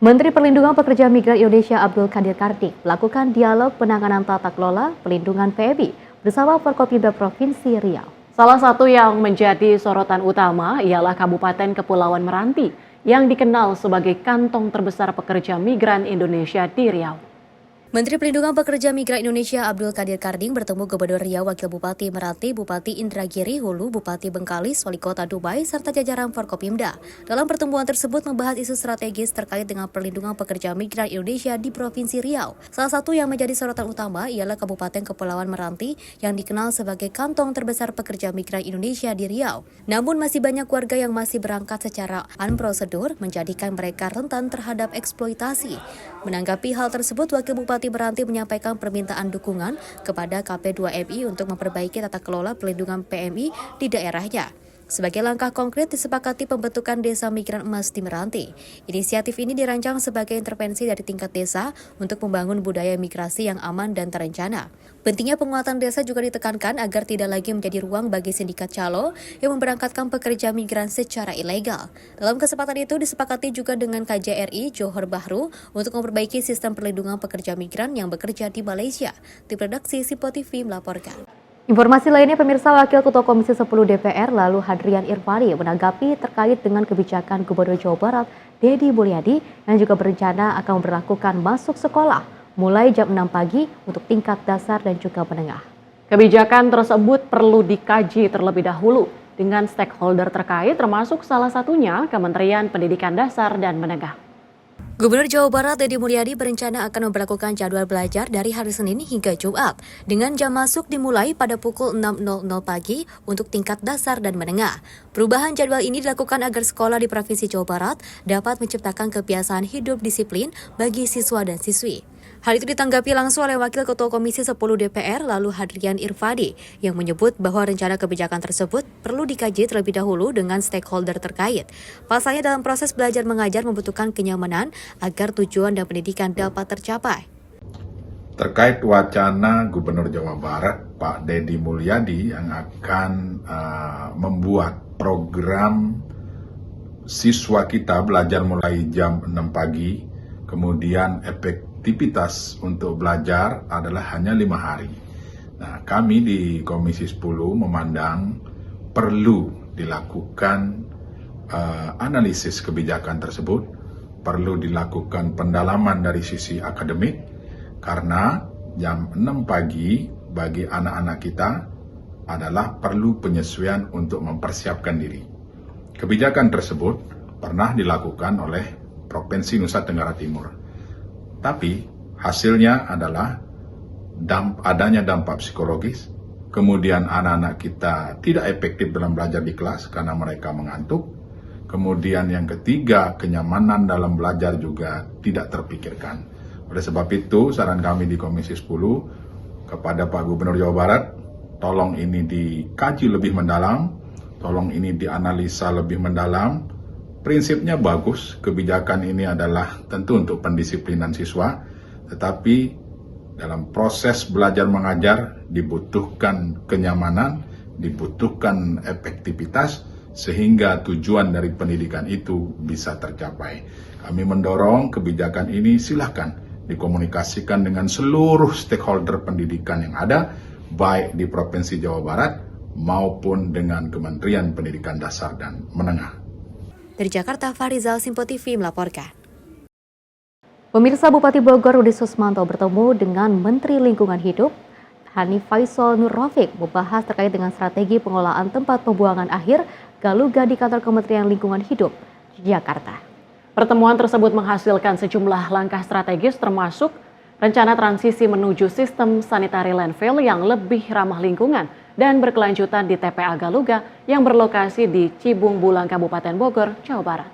Menteri Perlindungan Pekerja Migran Indonesia Abdul Qadir Kardik melakukan dialog penanganan tata kelola pelindungan PMI bersama Forkopimda Provinsi Riau. Salah satu yang menjadi sorotan utama ialah Kabupaten Kepulauan Meranti yang dikenal sebagai kantong terbesar pekerja migran Indonesia di Riau. Menteri Pelindungan Pekerja Migran Indonesia Abdul Qadir Karding bertemu Gubernur Riau, Wakil Bupati Meranti, Bupati Indragiri Hulu, Bupati Bengkalis, Wali Kota Dubai, serta jajaran Forkopimda. Dalam pertemuan tersebut membahas isu strategis terkait dengan perlindungan pekerja migran Indonesia di Provinsi Riau. Salah satu yang menjadi sorotan utama ialah Kabupaten Kepulauan Meranti yang dikenal sebagai kantong terbesar pekerja migran Indonesia di Riau. Namun masih banyak warga yang masih berangkat secara unprosedur, menjadikan mereka rentan terhadap eksploitasi. Menanggapi hal tersebut, Wakil Bupati Meranti menyampaikan permintaan dukungan kepada KP2MI untuk memperbaiki tata kelola pelindungan PMI di daerahnya. Sebagai langkah konkret disepakati pembentukan Desa Migran Emas di Meranti. Inisiatif ini dirancang sebagai intervensi dari tingkat desa untuk membangun budaya migrasi yang aman dan terencana. Pentingnya penguatan desa juga ditekankan agar tidak lagi menjadi ruang bagi sindikat calo yang memberangkatkan pekerja migran secara ilegal. Dalam kesempatan itu disepakati juga dengan KJRI Johor Bahru untuk memperbaiki sistem perlindungan pekerja migran yang bekerja di Malaysia. Tim redaksi Simpo TV melaporkan. Informasi lainnya, pemirsa, Wakil Ketua Komisi 10 DPR lalu Hadrian Irfani menanggapi terkait dengan kebijakan Gubernur Jawa Barat Deddy Mulyadi yang juga berencana akan memberlakukan masuk sekolah mulai jam 6 pagi untuk tingkat dasar dan juga menengah. Kebijakan tersebut perlu dikaji terlebih dahulu dengan stakeholder terkait termasuk salah satunya Kementerian Pendidikan Dasar dan Menengah. Gubernur Jawa Barat Deddy Mulyadi berencana akan memberlakukan jadwal belajar dari hari Senin hingga Jumat dengan jam masuk dimulai pada pukul 6.00 pagi untuk tingkat dasar dan menengah. Perubahan jadwal ini dilakukan agar sekolah di Provinsi Jawa Barat dapat menciptakan kebiasaan hidup disiplin bagi siswa dan siswi. Hal itu ditanggapi langsung oleh Wakil Ketua Komisi 10 DPR lalu Hadrian Irfani yang menyebut bahwa rencana kebijakan tersebut perlu dikaji terlebih dahulu dengan stakeholder terkait. Pasalnya dalam proses belajar mengajar membutuhkan kenyamanan agar tujuan dan pendidikan dapat tercapai. Terkait wacana Gubernur Jawa Barat Pak Deddy Mulyadi yang akan membuat program siswa kita belajar mulai jam 6 pagi, kemudian aktivitas untuk belajar adalah hanya 5 hari. Nah, kami di Komisi 10 memandang perlu dilakukan analisis kebijakan tersebut, perlu dilakukan pendalaman dari sisi akademik, karena jam 6 pagi bagi anak-anak kita adalah perlu penyesuaian untuk mempersiapkan diri. Kebijakan tersebut pernah dilakukan oleh Provinsi Nusa Tenggara Timur. Tapi hasilnya adalah adanya dampak psikologis, kemudian anak-anak kita tidak efektif dalam belajar di kelas karena mereka mengantuk, kemudian yang ketiga kenyamanan dalam belajar juga tidak terpikirkan. Oleh sebab itu saran kami di Komisi 10 kepada Pak Gubernur Jawa Barat, tolong ini dikaji lebih mendalam, tolong ini dianalisa lebih mendalam. Prinsipnya bagus, kebijakan ini adalah tentu untuk pendisiplinan siswa, tetapi dalam proses belajar mengajar dibutuhkan kenyamanan, dibutuhkan efektivitas, sehingga tujuan dari pendidikan itu bisa tercapai. Kami mendorong kebijakan ini silahkan dikomunikasikan dengan seluruh stakeholder pendidikan yang ada, baik di Provinsi Jawa Barat maupun dengan Kementerian Pendidikan Dasar dan Menengah. Dari Jakarta, Farizal, Simpo TV melaporkan. Pemirsa, Bupati Bogor Rudi Susmanto bertemu dengan Menteri Lingkungan Hidup Hanif Faisal Nurrofiq membahas terkait dengan strategi pengelolaan tempat pembuangan akhir Galuga di kantor Kementerian Lingkungan Hidup Jakarta. Pertemuan tersebut menghasilkan sejumlah langkah strategis termasuk rencana transisi menuju sistem sanitary landfill yang lebih ramah lingkungan dan berkelanjutan di TPA Galuga yang berlokasi di Cibung Bulang, Kabupaten Bogor, Jawa Barat.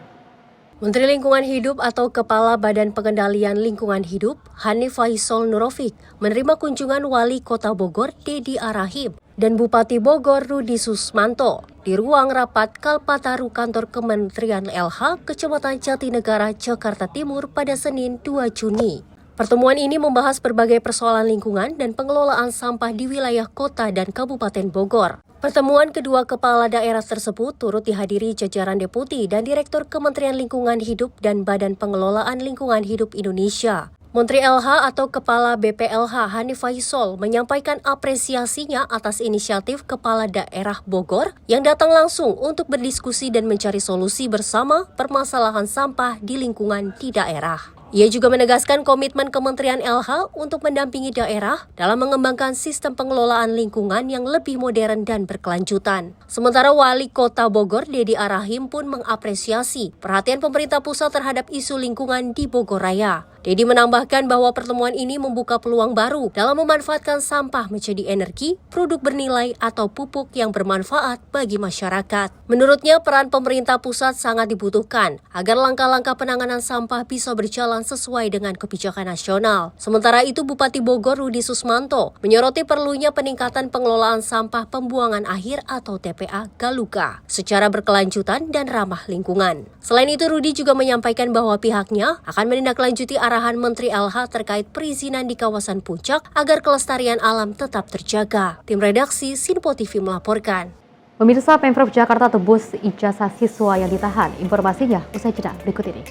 Menteri Lingkungan Hidup atau Kepala Badan Pengendalian Lingkungan Hidup, Hanif Faisal Nurrofiq, menerima kunjungan Wali Kota Bogor, Deddy Arahim, dan Bupati Bogor, Rudi Susmanto, di ruang rapat Kalpataru Kantor Kementerian LH, Kecamatan Jatinegara, Jakarta Timur pada Senin 2 Juni. Pertemuan ini membahas berbagai persoalan lingkungan dan pengelolaan sampah di wilayah kota dan Kabupaten Bogor. Pertemuan kedua kepala daerah tersebut turut dihadiri jajaran Deputi dan Direktur Kementerian Lingkungan Hidup dan Badan Pengelolaan Lingkungan Hidup Indonesia. Menteri LH atau Kepala BPLH Hanif Faisal menyampaikan apresiasinya atas inisiatif Kepala Daerah Bogor yang datang langsung untuk berdiskusi dan mencari solusi bersama permasalahan sampah di lingkungan di daerah. Ia juga menegaskan komitmen Kementerian LH untuk mendampingi daerah dalam mengembangkan sistem pengelolaan lingkungan yang lebih modern dan berkelanjutan. Sementara Wali Kota Bogor, Dedi Arahim pun mengapresiasi perhatian pemerintah pusat terhadap isu lingkungan di Bogor Raya. Dedi menambahkan bahwa pertemuan ini membuka peluang baru dalam memanfaatkan sampah menjadi energi, produk bernilai atau pupuk yang bermanfaat bagi masyarakat. Menurutnya, peran pemerintah pusat sangat dibutuhkan agar langkah-langkah penanganan sampah bisa berjalan sesuai dengan kebijakan nasional. Sementara itu, Bupati Bogor Rudi Susmanto menyoroti perlunya peningkatan pengelolaan sampah pembuangan akhir atau TPA Galuga secara berkelanjutan dan ramah lingkungan. Selain itu, Rudi juga menyampaikan bahwa pihaknya akan menindaklanjuti arahan Menteri LH terkait perizinan di kawasan Puncak agar kelestarian alam tetap terjaga. Tim redaksi Sinpo TV melaporkan. Pemirsa, Pemprov Jakarta tebus ijazah siswa yang ditahan. Informasinya usai jeda berikut ini.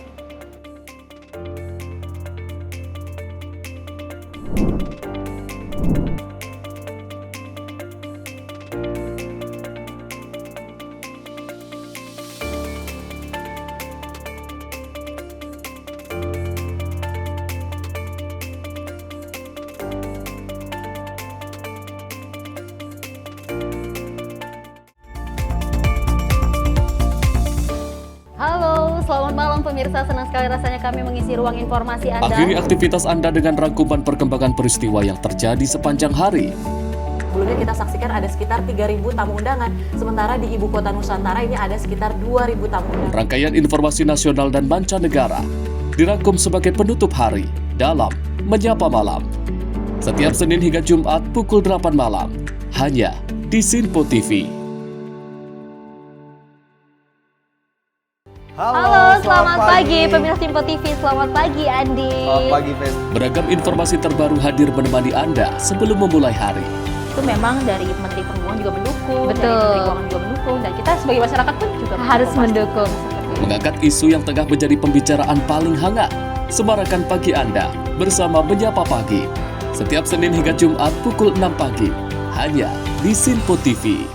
Selamat malam pemirsa, senang sekali rasanya kami mengisi ruang informasi Anda. Akhiri aktivitas Anda dengan rangkuman perkembangan peristiwa yang terjadi sepanjang hari. Sebelumnya kita saksikan ada sekitar 3.000 tamu undangan, sementara di Ibu Kota Nusantara ini ada sekitar 2.000 tamu undangan. Rangkaian informasi nasional dan mancanegara dirangkum sebagai penutup hari dalam Menyapa Malam. Setiap Senin hingga Jumat pukul 8 malam, hanya di Sinpo TV. Halo, selamat pagi pemirsa Sinpo TV. Selamat pagi Andi. Selamat pagi, Fen. Beragam informasi terbaru hadir menemani Anda sebelum memulai hari. Itu memang dari Menteri Perhubungan juga mendukung, Betul. dari Menteri Keuangan juga mendukung, dan kita sebagai masyarakat pun juga harus mendukung. Mengangkat isu yang tengah menjadi pembicaraan paling hangat. Semarakan pagi Anda bersama Menyapa Pagi. Setiap Senin hingga Jumat pukul 6 pagi, hanya di Sinpo TV.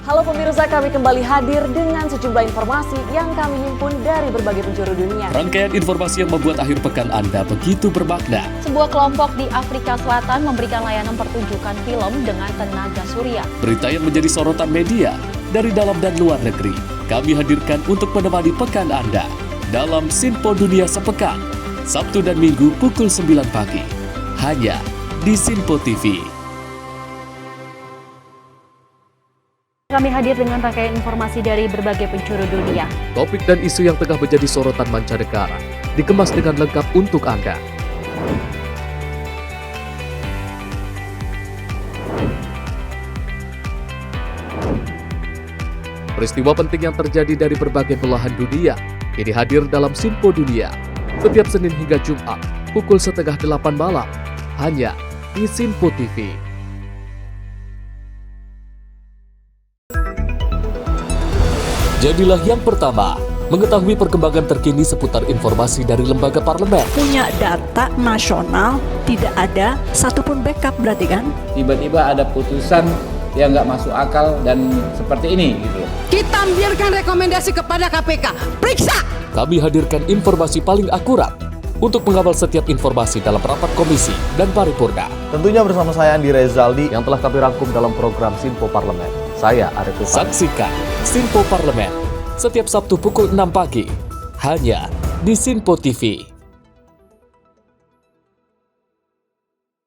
Halo pemirsa, kami kembali hadir dengan sejumlah informasi yang kami himpun dari berbagai penjuru dunia. Rangkaian informasi yang membuat akhir pekan Anda begitu bermakna. Sebuah kelompok di Afrika Selatan memberikan layanan pertunjukan film dengan tenaga surya. Berita yang menjadi sorotan media dari dalam dan luar negeri, kami hadirkan untuk menemani pekan Anda dalam Sinpo Dunia Sepekan, Sabtu dan Minggu pukul 9 pagi, hanya di Sinpo TV. Kami hadir dengan rangkaian informasi dari berbagai penjuru dunia. Topik dan isu yang tengah menjadi sorotan mancanegara dikemas dengan lengkap untuk Anda. Peristiwa penting yang terjadi dari berbagai belahan dunia ini hadir dalam Sinpo Dunia setiap Senin hingga Jumat pukul 7:30 malam, hanya di Sinpo TV. Jadilah yang pertama mengetahui perkembangan terkini seputar informasi dari lembaga parlemen. Punya data nasional, tidak ada satupun backup berarti kan? Tiba-tiba ada putusan yang nggak masuk akal dan seperti ini gitu. Kita biarkan rekomendasi kepada KPK, periksa! Kami hadirkan informasi paling akurat untuk mengawal setiap informasi dalam rapat komisi dan paripurna. Tentunya bersama saya Andi Rezaldi yang telah kami rangkum dalam program Sinpo Parlemen. Saya Arif Tufan. Saksikan Sinpo Parlemen setiap Sabtu pukul 6 pagi hanya di Sinpo TV.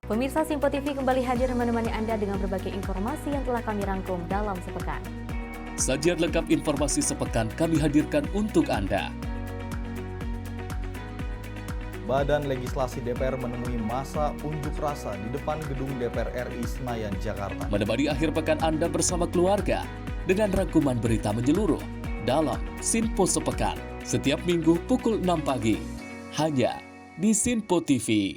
Pemirsa, Sinpo TV kembali hadir menemani Anda dengan berbagai informasi yang telah kami rangkum dalam sepekan. Sajian lengkap informasi sepekan kami hadirkan untuk Anda. Badan Legislasi DPR menemui masa unjuk rasa di depan gedung DPR RI Senayan, Jakarta. Menemani akhir pekan Anda bersama keluarga dengan rangkuman berita menyeluruh dalam Sinpo Sepekan setiap Minggu pukul 6 pagi hanya di Sinpo TV.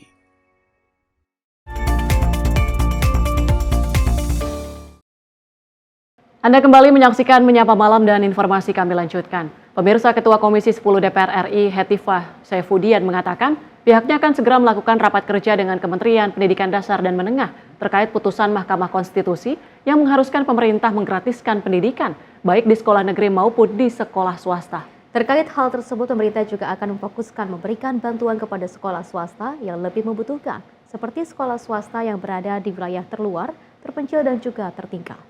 Anda kembali menyaksikan Menyapa Malam dan informasi kami lanjutkan. Pemirsa, Ketua Komisi 10 DPR RI Hetifah Saifudian mengatakan pihaknya akan segera melakukan rapat kerja dengan Kementerian Pendidikan Dasar dan Menengah terkait putusan Mahkamah Konstitusi yang mengharuskan pemerintah menggratiskan pendidikan baik di sekolah negeri maupun di sekolah swasta. Terkait hal tersebut, pemerintah juga akan memfokuskan memberikan bantuan kepada sekolah swasta yang lebih membutuhkan, seperti sekolah swasta yang berada di wilayah terluar, terpencil dan juga tertinggal.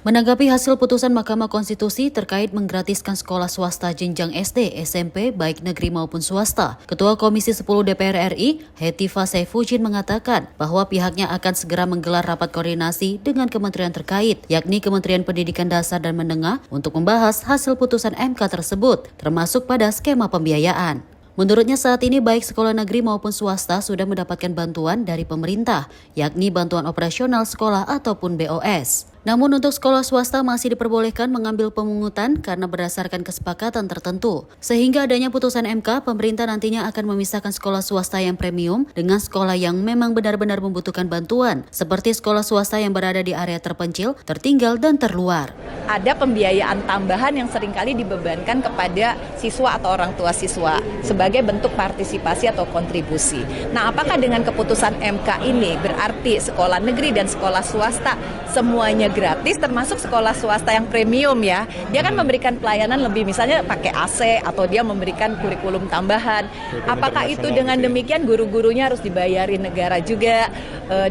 Menanggapi hasil putusan Mahkamah Konstitusi terkait menggratiskan sekolah swasta jenjang SD, SMP, baik negeri maupun swasta, Ketua Komisi 10 DPR RI, Hetiva Saifuddin mengatakan bahwa pihaknya akan segera menggelar rapat koordinasi dengan kementerian terkait, yakni Kementerian Pendidikan Dasar dan Menengah, untuk membahas hasil putusan MK tersebut, termasuk pada skema pembiayaan. Menurutnya saat ini baik sekolah negeri maupun swasta sudah mendapatkan bantuan dari pemerintah, yakni bantuan operasional sekolah ataupun BOS. Namun untuk sekolah swasta masih diperbolehkan mengambil pemungutan karena berdasarkan kesepakatan tertentu. Sehingga adanya putusan MK, pemerintah nantinya akan memisahkan sekolah swasta yang premium dengan sekolah yang memang benar-benar membutuhkan bantuan, seperti sekolah swasta yang berada di area terpencil, tertinggal, dan terluar. Ada pembiayaan tambahan yang seringkali dibebankan kepada siswa atau orang tua siswa sebagai bentuk partisipasi atau kontribusi. Nah, apakah dengan keputusan MK ini berarti sekolah negeri dan sekolah swasta semuanya gratis, termasuk sekolah swasta yang premium ya? Dia kan memberikan pelayanan lebih, misalnya pakai AC atau dia memberikan kurikulum tambahan. Apakah itu dengan demikian guru-gurunya harus dibayarin negara juga,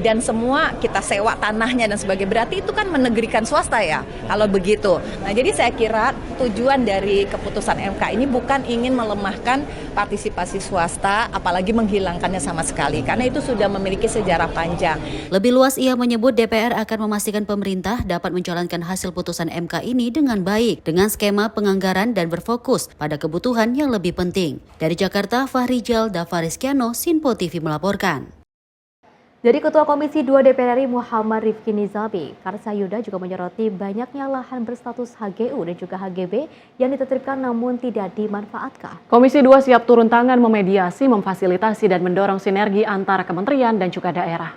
dan semua kita sewa tanahnya dan sebagainya? Berarti itu kan menegerikan swasta ya kalau begitu. Nah, jadi saya kira tujuan dari keputusan MK ini bukan ingin melemahkan partisipasi swasta, apalagi menghilangkannya sama sekali, karena itu sudah memiliki sejarah panjang. Lebih luas ia menyebut DPR akan memastikan pemerintah dapat menjalankan hasil putusan MK ini dengan baik, dengan skema penganggaran dan berfokus pada kebutuhan yang lebih penting. Dari Jakarta, Fahrijal Davariskiano, Sinpo TV melaporkan. Dari Ketua Komisi 2 DPR RI Muhammad Rifki Nizami, Karsayuda juga menyoroti banyaknya lahan berstatus HGU dan juga HGB yang ditertibkan namun tidak dimanfaatkan. Komisi 2 siap turun tangan memediasi, memfasilitasi dan mendorong sinergi antara kementerian dan juga daerah.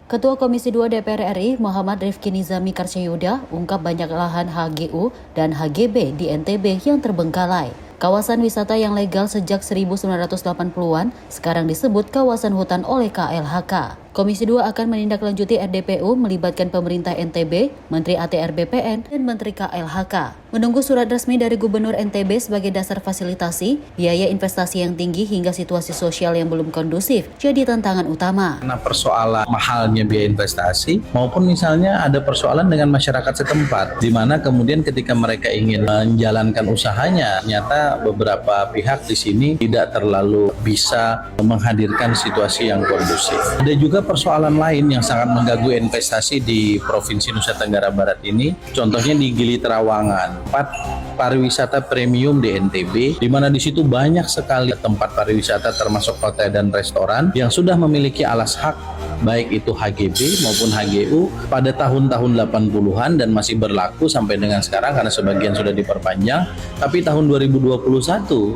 Ketua Komisi 2 DPR RI Muhammad Rifki Nizami Karsayuda ungkap banyak lahan HGU dan HGB di NTB yang terbengkalai. Kawasan wisata yang legal sejak 1980-an sekarang disebut kawasan hutan oleh KLHK. Komisi 2 akan menindaklanjuti RDPU melibatkan pemerintah NTB, Menteri ATR BPN, dan Menteri KLHK. Menunggu surat resmi dari Gubernur NTB sebagai dasar fasilitasi, biaya investasi yang tinggi hingga situasi sosial yang belum kondusif jadi tantangan utama. Karena persoalan mahalnya biaya investasi maupun misalnya ada persoalan dengan masyarakat setempat, di mana kemudian ketika mereka ingin menjalankan usahanya, ternyata beberapa pihak di sini tidak terlalu bisa menghadirkan situasi yang kondusif. Ada juga persoalan lain yang sangat mengganggu investasi di Provinsi Nusa Tenggara Barat ini, contohnya di Gili Trawangan, tempat pariwisata premium di NTB, di mana di situ banyak sekali tempat pariwisata termasuk hotel dan restoran yang sudah memiliki alas hak baik itu HGB maupun HGU pada tahun-tahun 80-an dan masih berlaku sampai dengan sekarang karena sebagian sudah diperpanjang. Tapi tahun 2021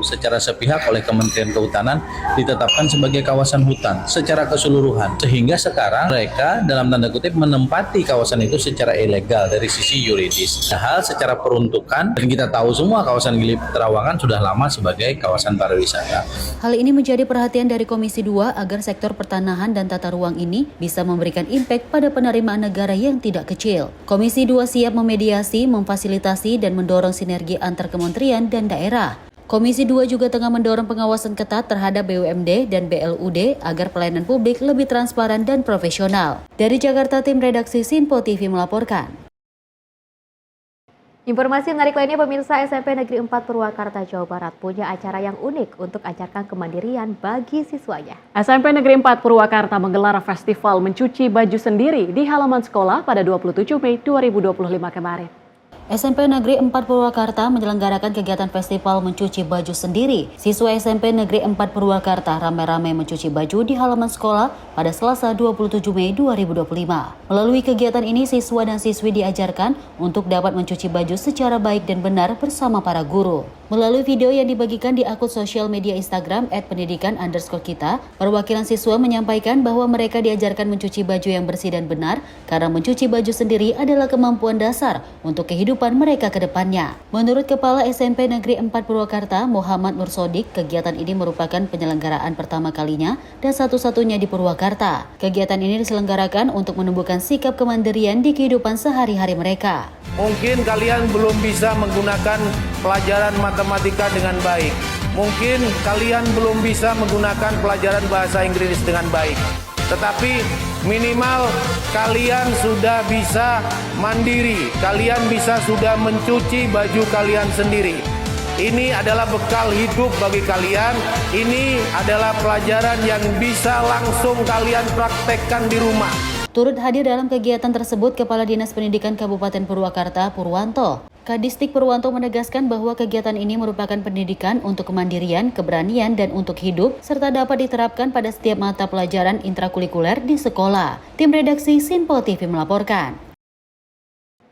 secara sepihak oleh Kementerian Kehutanan ditetapkan sebagai kawasan hutan secara keseluruhan, sehingga sekarang mereka dalam tanda kutip menempati kawasan itu secara ilegal dari sisi yuridis. Hal secara peruntukan, dan kita tahu semua kawasan Gili Trawangan sudah lama sebagai kawasan pariwisata. Hal ini menjadi perhatian dari Komisi 2 agar sektor pertanahan dan tata ruang ini bisa memberikan impact pada penerimaan negara yang tidak kecil. Komisi 2 siap memediasi, memfasilitasi, dan mendorong sinergi antar kementerian dan daerah. Komisi 2 juga tengah mendorong pengawasan ketat terhadap BUMD dan BLUD agar pelayanan publik lebih transparan dan profesional. Dari Jakarta, tim redaksi Sinpo TV melaporkan. Informasi menarik lainnya, pemirsa, SMP Negeri 4 Purwakarta, Jawa Barat punya acara yang unik untuk ajarkan kemandirian bagi siswanya. SMP Negeri 4 Purwakarta menggelar festival mencuci baju sendiri di halaman sekolah pada 27 Mei 2025 kemarin. SMP Negeri 4 Purwakarta menyelenggarakan kegiatan festival mencuci baju sendiri. Siswa SMP Negeri 4 Purwakarta ramai-ramai mencuci baju di halaman sekolah pada Selasa 27 Mei 2025. Melalui kegiatan ini, siswa dan siswi diajarkan untuk dapat mencuci baju secara baik dan benar bersama para guru. Melalui video yang dibagikan di akun sosial media Instagram @pendidikan_kita, perwakilan siswa menyampaikan bahwa mereka diajarkan mencuci baju yang bersih dan benar karena mencuci baju sendiri adalah kemampuan dasar untuk kehidupan mereka ke depannya. Menurut Kepala SMP Negeri 4 Purwakarta, Muhammad Nur Sodik, kegiatan ini merupakan penyelenggaraan pertama kalinya dan satu-satunya di Purwakarta. Kegiatan ini diselenggarakan untuk menumbuhkan sikap kemandirian di kehidupan sehari-hari mereka. Mungkin kalian belum bisa menggunakan pelajaran matematika matematika dengan baik. Mungkin kalian belum bisa menggunakan pelajaran bahasa Inggris dengan baik, tetapi minimal kalian sudah bisa mandiri, kalian sudah mencuci baju kalian sendiri. Ini adalah bekal hidup bagi kalian, ini adalah pelajaran yang bisa langsung kalian praktekkan di rumah. Turut hadir dalam kegiatan tersebut Kepala Dinas Pendidikan Kabupaten Purwakarta, Purwanto. Kadistik Purwanto menegaskan bahwa kegiatan ini merupakan pendidikan untuk kemandirian, keberanian, dan untuk hidup, serta dapat diterapkan pada setiap mata pelajaran intrakurikuler di sekolah. Tim redaksi Sinpo TV melaporkan.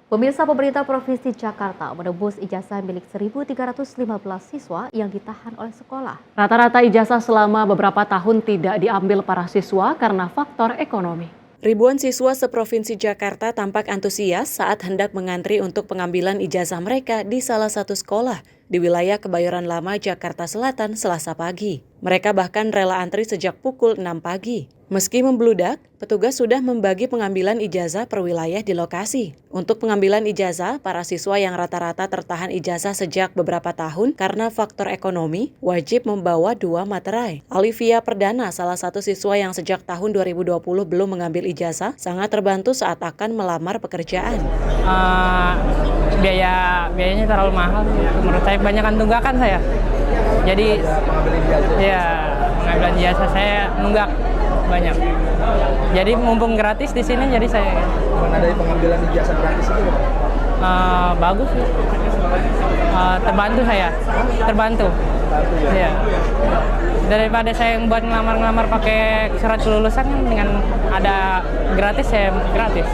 Pemirsa, pemerintah Provinsi Jakarta menebus ijazah milik 1.315 siswa yang ditahan oleh sekolah. Rata-rata ijazah selama beberapa tahun tidak diambil para siswa karena faktor ekonomi. Ribuan siswa seprovinsi Jakarta tampak antusias saat hendak mengantri untuk pengambilan ijazah mereka di salah satu sekolah di wilayah Kebayoran Lama, Jakarta Selatan, Selasa pagi. Mereka bahkan rela antri sejak pukul 6 pagi. Meski membludak, petugas sudah membagi pengambilan ijazah per wilayah di lokasi. Untuk pengambilan ijazah, para siswa yang rata-rata tertahan ijazah sejak beberapa tahun karena faktor ekonomi, wajib membawa 2 materai. Olivia Perdana, salah satu siswa yang sejak tahun 2020 belum mengambil ijazah, sangat terbantu saat akan melamar pekerjaan. Biayanya terlalu mahal menurut saya, kebanyakan tunggakan saya. Jadi pengambilan ijazah saya nunggak banyak. Jadi mumpung gratis di sini, jadi saya. Ada pengambilan ijazah gratis itu? Bagus sih. Terbantu saya. Terbantu. Iya. Daripada saya buat ngelamar pakai surat kelulusan, dengan ada gratis, saya gratis.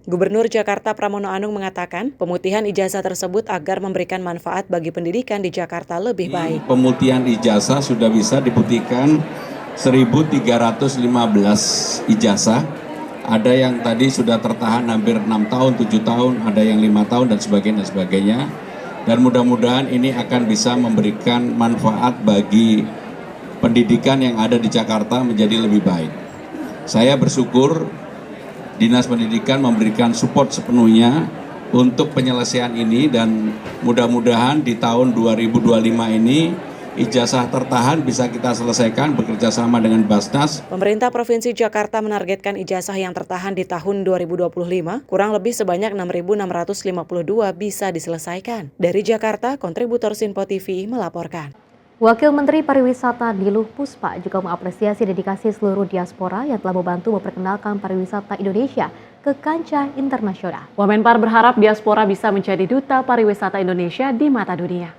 Gubernur Jakarta Pramono Anung mengatakan pemutihan ijazah tersebut agar memberikan manfaat bagi pendidikan di Jakarta lebih baik. Pemutihan ijazah sudah bisa diputihkan 1.315 ijazah. Ada yang tadi sudah tertahan hampir 6 tahun, 7 tahun, ada yang 5 tahun dan sebagainya. Dan mudah-mudahan ini akan bisa memberikan manfaat bagi pendidikan yang ada di Jakarta menjadi lebih baik. Saya bersyukur Dinas Pendidikan memberikan support sepenuhnya untuk penyelesaian ini, dan mudah-mudahan di tahun 2025 ini ijazah tertahan bisa kita selesaikan bekerja sama dengan Basnas. Pemerintah Provinsi Jakarta menargetkan ijazah yang tertahan di tahun 2025 kurang lebih sebanyak 6.652 bisa diselesaikan. Dari Jakarta, kontributor Sinpo TV melaporkan. Wakil Menteri Pariwisata Niluh Puspa juga mengapresiasi dedikasi seluruh diaspora yang telah membantu memperkenalkan pariwisata Indonesia ke kancah internasional. Wamenpar berharap diaspora bisa menjadi duta pariwisata Indonesia di mata dunia.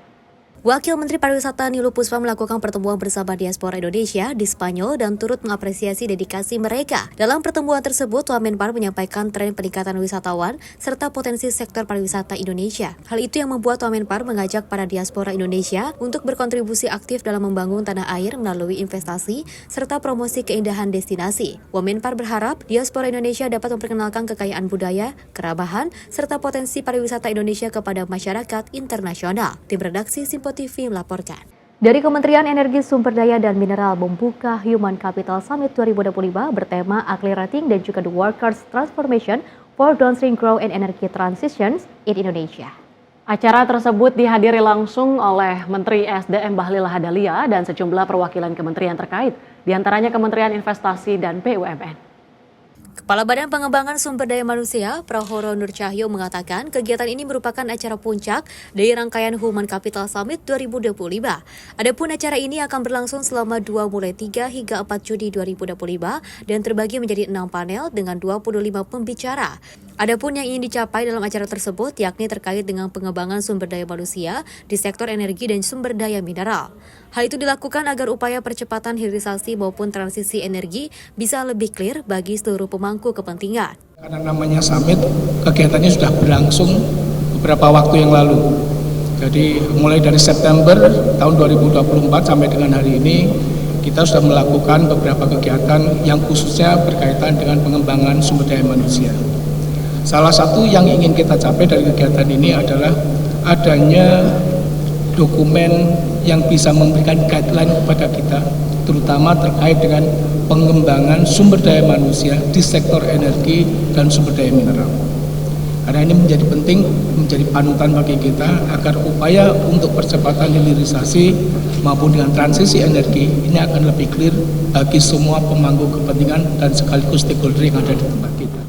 Wakil Menteri Pariwisata Niluh Puspa melakukan pertemuan bersama diaspora Indonesia di Spanyol dan turut mengapresiasi dedikasi mereka. Dalam pertemuan tersebut, Wamenpar menyampaikan tren peningkatan wisatawan serta potensi sektor pariwisata Indonesia. Hal itu yang membuat Wamenpar mengajak para diaspora Indonesia untuk berkontribusi aktif dalam membangun tanah air melalui investasi serta promosi keindahan destinasi. Wamenpar berharap diaspora Indonesia dapat memperkenalkan kekayaan budaya, keramahan, serta potensi pariwisata Indonesia kepada masyarakat internasional. Tim redaksi Sinpo TV melaporkan. Dari Kementerian Energi Sumber Daya dan Mineral membuka Human Capital Summit 2025 bertema Accelerating dan juga The Workers Transformation for Downstream Growth and Energy Transitions in Indonesia. Acara tersebut dihadiri langsung oleh Menteri SDM Bahlil Lahadalia dan sejumlah perwakilan kementerian terkait, diantaranya Kementerian Investasi dan BUMN. Kepala Badan Pengembangan Sumber Daya Manusia, Prahoro Nur Cahyo mengatakan kegiatan ini merupakan acara puncak dari rangkaian Human Capital Summit 2025. Adapun acara ini akan berlangsung selama mulai 3 hingga 4 Juni 2025 dan terbagi menjadi 6 panel dengan 25 pembicara. Adapun yang ingin dicapai dalam acara tersebut yakni terkait dengan pengembangan sumber daya manusia di sektor energi dan sumber daya mineral. Hal itu dilakukan agar upaya percepatan hilirisasi maupun transisi energi bisa lebih clear bagi seluruh pemangku kepentingan. Karena namanya summit, kegiatannya sudah berlangsung beberapa waktu yang lalu. Jadi mulai dari September tahun 2024 sampai dengan hari ini, kita sudah melakukan beberapa kegiatan yang khususnya berkaitan dengan pengembangan sumber daya manusia. Salah satu yang ingin kita capai dari kegiatan ini adalah adanya dokumen yang bisa memberikan guideline kepada kita, terutama terkait dengan pengembangan sumber daya manusia di sektor energi dan sumber daya mineral. Karena ini menjadi penting, menjadi panutan bagi kita agar upaya untuk percepatan hilirisasi maupun dengan transisi energi ini akan lebih clear bagi semua pemangku kepentingan dan sekaligus stakeholder yang ada di tempat kita.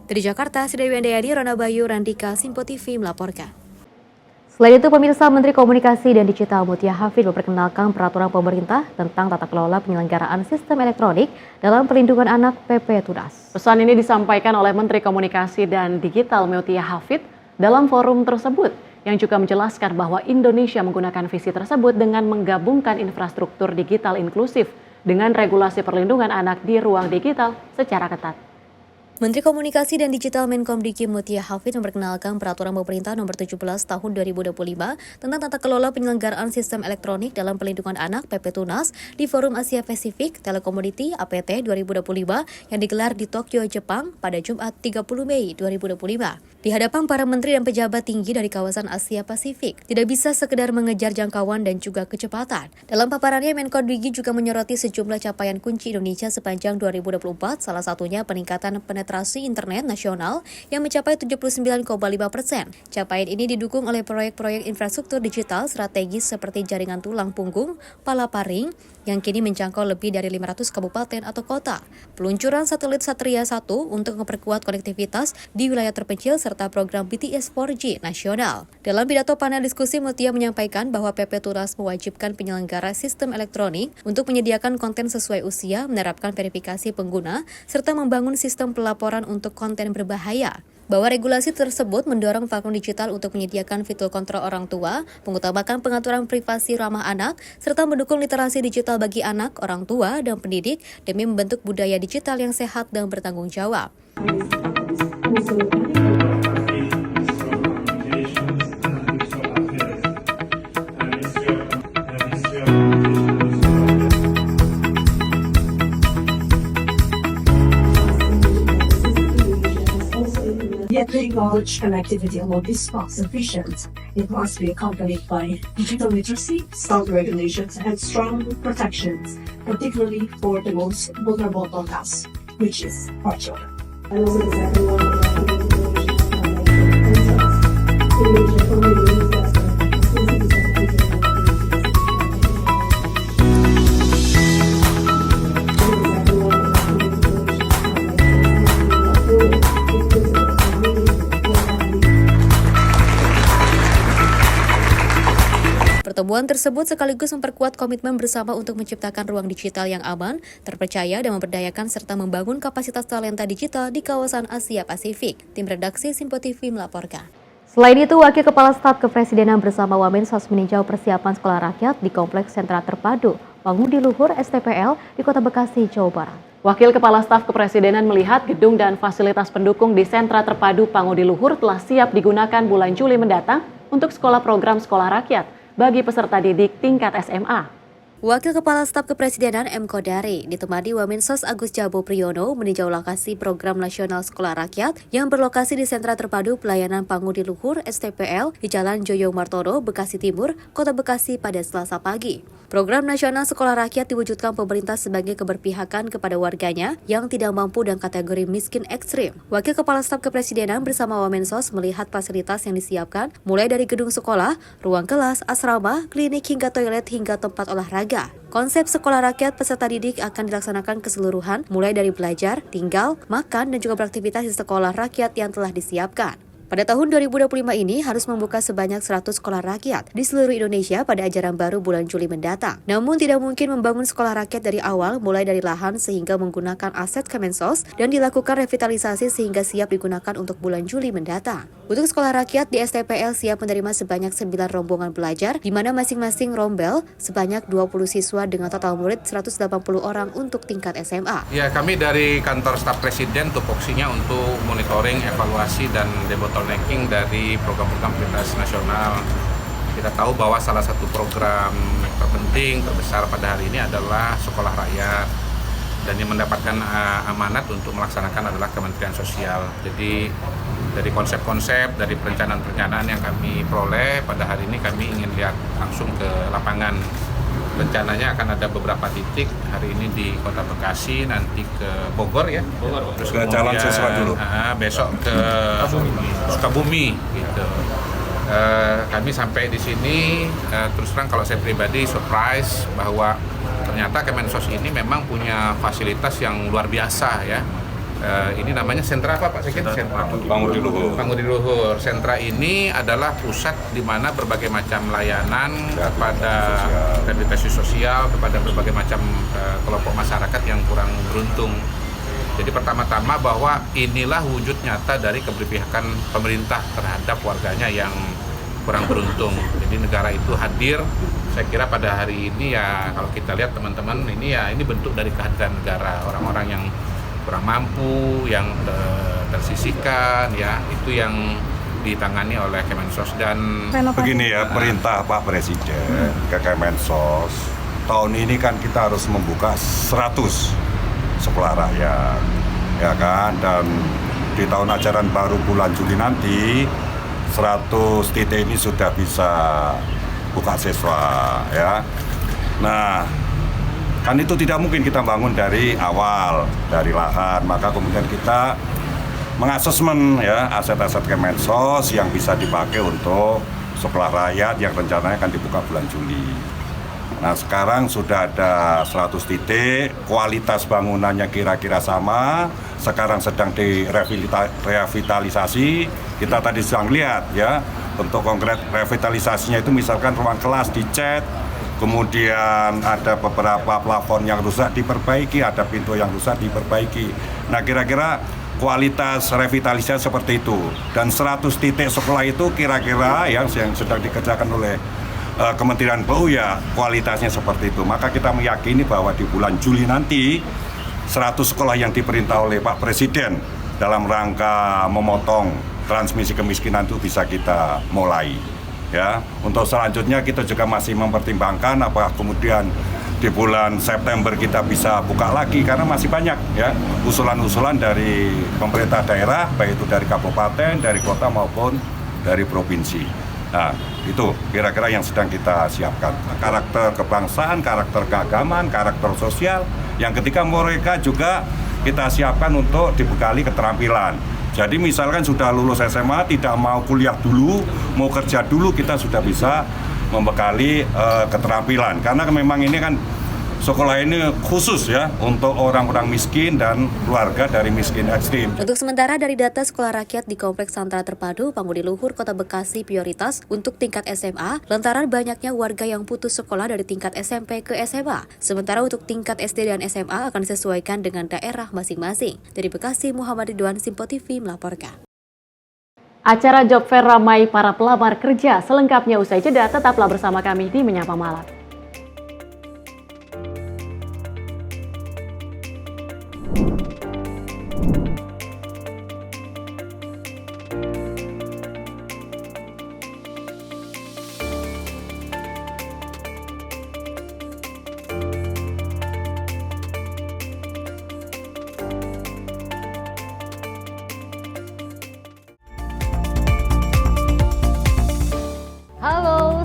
Dari Jakarta, Sri Dewi Andayani, Rona Bayu, Randika, Simpo TV melaporkan. Selain itu, pemirsa, Menteri Komunikasi dan Digital Mutia Hafid memperkenalkan peraturan pemerintah tentang tata kelola penyelenggaraan sistem elektronik dalam perlindungan anak PP Tunas. Pesan ini disampaikan oleh Menteri Komunikasi dan Digital Mutia Hafid dalam forum tersebut, yang juga menjelaskan bahwa Indonesia menggunakan visi tersebut dengan menggabungkan infrastruktur digital inklusif dengan regulasi perlindungan anak di ruang digital secara ketat. Menteri Komunikasi dan Digital Menkomdiki Mutia Hafid memperkenalkan Peraturan Pemerintah Nomor 17 Tahun 2025 tentang tata kelola penyelenggaraan sistem elektronik dalam perlindungan anak PP Tunas di Forum Asia Pasifik Telecommodity APT 2025 yang digelar di Tokyo, Jepang pada Jumat 30 Mei 2025. Di hadapan para menteri dan pejabat tinggi dari kawasan Asia Pasifik, tidak bisa sekedar mengejar jangkauan dan juga kecepatan. Dalam paparannya, Menkomdiki juga menyoroti sejumlah capaian kunci Indonesia sepanjang 2024, salah satunya peningkatan penetrasi internet nasional yang mencapai 79,5%. Capaian ini didukung oleh proyek-proyek infrastruktur digital strategis seperti jaringan tulang punggung, palaparing, yang kini menjangkau lebih dari 500 kabupaten atau kota. Peluncuran satelit Satria 1 untuk memperkuat konektivitas di wilayah terpencil serta program BTS 4G nasional. Dalam pidato panel diskusi, Mutia menyampaikan bahwa PP Tunas mewajibkan penyelenggara sistem elektronik untuk menyediakan konten sesuai usia, menerapkan verifikasi pengguna, serta membangun sistem pelaporan untuk konten berbahaya. Bahwa regulasi tersebut mendorong platform digital untuk menyediakan fitur kontrol orang tua, mengutamakan pengaturan privasi ramah anak, serta mendukung literasi digital bagi anak, orang tua, dan pendidik demi membentuk budaya digital yang sehat dan bertanggung jawab. Yet we acknowledge connectivity will be not sufficient. It must be accompanied by digital literacy, sound regulations, and strong protections, particularly for the most vulnerable among us, which is our children. Pertemuan tersebut sekaligus memperkuat komitmen bersama untuk menciptakan ruang digital yang aman, terpercaya, dan memberdayakan serta membangun kapasitas talenta digital di kawasan Asia Pasifik. Tim redaksi Simpo TV melaporkan. Selain itu, Wakil Kepala Staf Kepresidenan bersama Wamensos meninjau persiapan sekolah rakyat di Kompleks Sentra Terpadu Pangudi Luhur STPL di Kota Bekasi, Jawa Barat. Wakil Kepala Staf Kepresidenan melihat gedung dan fasilitas pendukung di Sentra Terpadu Pangudi Luhur telah siap digunakan bulan Juli mendatang untuk sekolah program sekolah rakyat bagi peserta didik tingkat SMA. Wakil Kepala Staf Kepresidenan M. Kodari ditemani Wamensos Agus Jabo Priyono meninjau lokasi program nasional sekolah rakyat yang berlokasi di Sentra Terpadu Pelayanan Pangudi Luhur STPL di Jalan Joyo Martono, Bekasi Timur, Kota Bekasi pada Selasa pagi. Program nasional sekolah rakyat diwujudkan pemerintah sebagai keberpihakan kepada warganya yang tidak mampu dan kategori miskin ekstrim. Wakil Kepala Staf Kepresidenan bersama Wamensos melihat fasilitas yang disiapkan mulai dari gedung sekolah, ruang kelas, asrama, klinik hingga toilet hingga tempat olahraga. Konsep sekolah rakyat peserta didik akan dilaksanakan keseluruhan mulai dari belajar, tinggal, makan, dan juga beraktivitas di sekolah rakyat yang telah disiapkan. Pada tahun 2025 ini harus membuka sebanyak 100 sekolah rakyat di seluruh Indonesia pada ajaran baru bulan Juli mendatang. Namun tidak mungkin membangun sekolah rakyat dari awal mulai dari lahan sehingga menggunakan aset Kemensos dan dilakukan revitalisasi sehingga siap digunakan untuk bulan Juli mendatang. Untuk sekolah rakyat di STPL siap menerima sebanyak 9 rombongan belajar di mana masing-masing rombel sebanyak 20 siswa dengan total murid 180 orang untuk tingkat SMA. Ya, kami dari kantor staf presiden tupoksinya untuk monitoring, evaluasi, dan debottlenecking dari program-program prioritas nasional. Kita tahu bahwa salah satu program terpenting, terbesar pada hari ini adalah sekolah rakyat. Dan yang mendapatkan amanat untuk melaksanakan adalah Kementerian Sosial. Jadi dari konsep-konsep, dari perencanaan-perencanaan yang kami peroleh pada hari ini kami ingin lihat langsung ke lapangan rencananya akan ada beberapa titik, hari ini di Kota Bekasi, nanti ke Bogor ya, terus ke Jalan Siswa dulu, besok ke Sukabumi gitu. Kami sampai di sini, terus terang kalau saya pribadi surprise bahwa ternyata Kemensos ini memang punya fasilitas yang luar biasa ya. Ini namanya sentra apa Pak Sekjen? Pangudi Luhur. Pangudi Luhur. Sentra ini adalah pusat di mana berbagai macam layanan kepada rehabilitasi sosial, kepada berbagai macam kelompok masyarakat yang kurang beruntung. Jadi pertama-tama bahwa inilah wujud nyata dari keberpihakan pemerintah terhadap warganya yang kurang beruntung. Jadi negara itu hadir, saya kira pada hari ini ya kalau kita lihat teman-teman ini bentuk dari kehadiran negara, orang-orang yang kurang mampu, yang tersisihkan ya, itu yang ditangani oleh Kemensos. Dan begini ya, perintah Pak Presiden ke Kemensos tahun ini kan kita harus membuka 100 sekolah rakyat ya kan, dan di tahun ajaran baru bulan Juli nanti 100 titik ini sudah bisa buka siswa ya. Nah, kan itu tidak mungkin kita bangun dari awal, dari lahan, maka kemudian kita mengasesmen ya aset-aset Kemensos yang bisa dipakai untuk sekolah rakyat yang rencananya akan dibuka bulan Juli. Nah, sekarang sudah ada 100 titik, kualitas bangunannya kira-kira sama, sekarang sedang direvitalisasi. Kita tadi sedang lihat ya, untuk konkret revitalisasinya itu misalkan ruang kelas dicat, kemudian ada beberapa plafon yang rusak diperbaiki, ada pintu yang rusak diperbaiki. Nah, kira-kira kualitas revitalisasi seperti itu. Dan 100 titik sekolah itu kira-kira yang sedang dikerjakan oleh Kementerian PU ya kualitasnya seperti itu. Maka kita meyakini bahwa di bulan Juli nanti 100 sekolah yang diperintah oleh Pak Presiden dalam rangka memotong transmisi kemiskinan itu bisa kita mulai. Ya, untuk selanjutnya kita juga masih mempertimbangkan apakah kemudian di bulan September kita bisa buka lagi, karena masih banyak ya usulan-usulan dari pemerintah daerah, baik itu dari kabupaten, dari kota maupun dari provinsi. Nah, itu kira-kira yang sedang kita siapkan. Karakter kebangsaan, karakter keagamaan, karakter sosial. Yang ketiga mereka juga kita siapkan untuk dibekali keterampilan. Jadi misalkan sudah lulus SMA, tidak mau kuliah dulu, mau kerja dulu, kita sudah bisa membekali keterampilan. Karena memang ini kan sekolah ini khusus ya untuk orang-orang miskin dan keluarga dari miskin ekstrim. Untuk sementara dari data sekolah rakyat di Kompleks Sentra Terpadu Pangudi Luhur Kota Bekasi prioritas untuk tingkat SMA lantaran banyaknya warga yang putus sekolah dari tingkat SMP ke SMA. Sementara untuk tingkat SD dan SMA akan disesuaikan dengan daerah masing-masing. Dari Bekasi, Muhammad Ridwan, Simpo TV melaporkan. Acara Job Fair ramai para pelamar kerja. Selengkapnya usai jeda, tetaplah bersama kami di Menyapa Malam.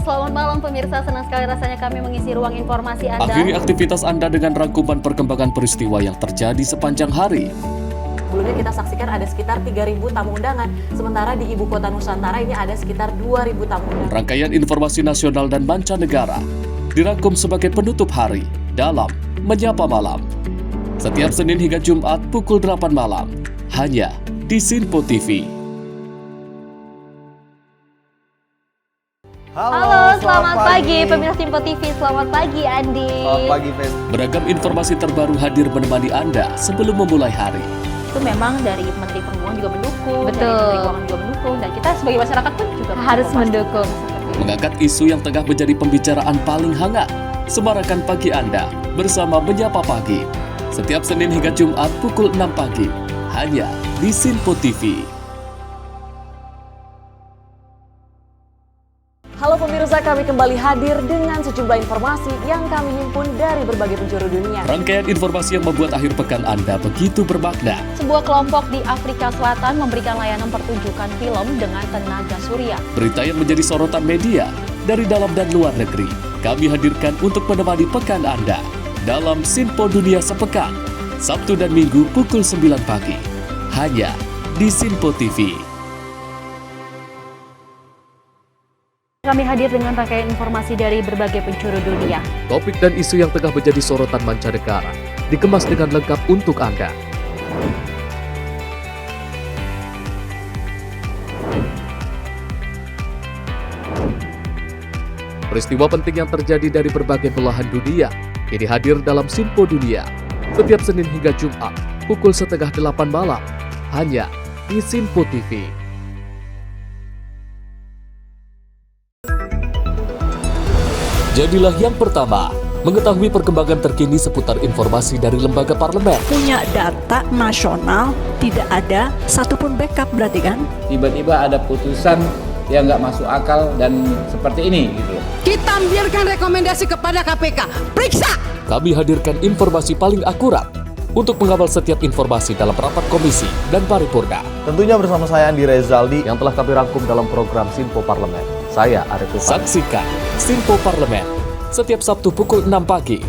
Selamat malam pemirsa, senang sekali rasanya kami mengisi ruang informasi Anda. Akhiri aktivitas Anda dengan rangkuman perkembangan peristiwa yang terjadi sepanjang hari. Sebelumnya kita saksikan ada sekitar 3.000 tamu undangan, sementara di Ibu Kota Nusantara ini ada sekitar 2.000 tamu undangan. Rangkaian informasi nasional dan mancanegara dirangkum sebagai penutup hari dalam Menyapa Malam. Setiap Senin hingga Jumat pukul 8 malam, hanya di Sinpo TV. Halo, selamat pagi pemirsa Simpo TV. Selamat pagi Andi. Selamat pagi Fen. Beragam informasi terbaru hadir menemani Anda sebelum memulai hari. Itu memang dari Menteri Perhubungan juga mendukung, Betul. dari Menteri Keuangan juga mendukung, dan kita sebagai masyarakat pun juga harus mendukung. Mengangkat isu yang tengah menjadi pembicaraan paling hangat. Semarakan pagi Anda bersama Menyapa Pagi. Setiap Senin hingga Jumat pukul 6 pagi, hanya di Sinpo TV. Halo pemirsa, kami kembali hadir dengan sejumlah informasi yang kami himpun dari berbagai penjuru dunia. Rangkaian informasi yang membuat akhir pekan Anda begitu bermakna. Sebuah kelompok di Afrika Selatan memberikan layanan pertunjukan film dengan tenaga surya. Berita yang menjadi sorotan media dari dalam dan luar negeri. kami hadirkan untuk menemani pekan Anda dalam Sinpo Dunia Sepekan, Sabtu dan Minggu pukul 9 pagi, hanya di Sinpo TV. Kami hadir dengan rangkaian informasi dari berbagai penjuru dunia. Topik dan isu yang tengah menjadi sorotan mancanegara dikemas dengan lengkap untuk Anda. Peristiwa penting yang terjadi dari berbagai belahan dunia ini hadir dalam Sinpo Dunia setiap Senin hingga Jumat pukul 7:30 malam hanya di Sinpo TV. Jadilah yang pertama mengetahui perkembangan terkini seputar informasi dari lembaga parlemen. Punya data nasional, tidak ada satupun backup berarti kan? Tiba-tiba ada putusan yang nggak masuk akal dan seperti ini gitu. Kita ambilkan rekomendasi kepada KPK, periksa! Kami hadirkan informasi paling akurat untuk mengawal setiap informasi dalam rapat komisi dan paripurna. Tentunya bersama saya Andi Rezaldi yang telah kami rangkum dalam program Sinpo Parlemen. Saya Arif Tufan. Saksikan Sinpo Parlemen setiap Sabtu pukul 6 pagi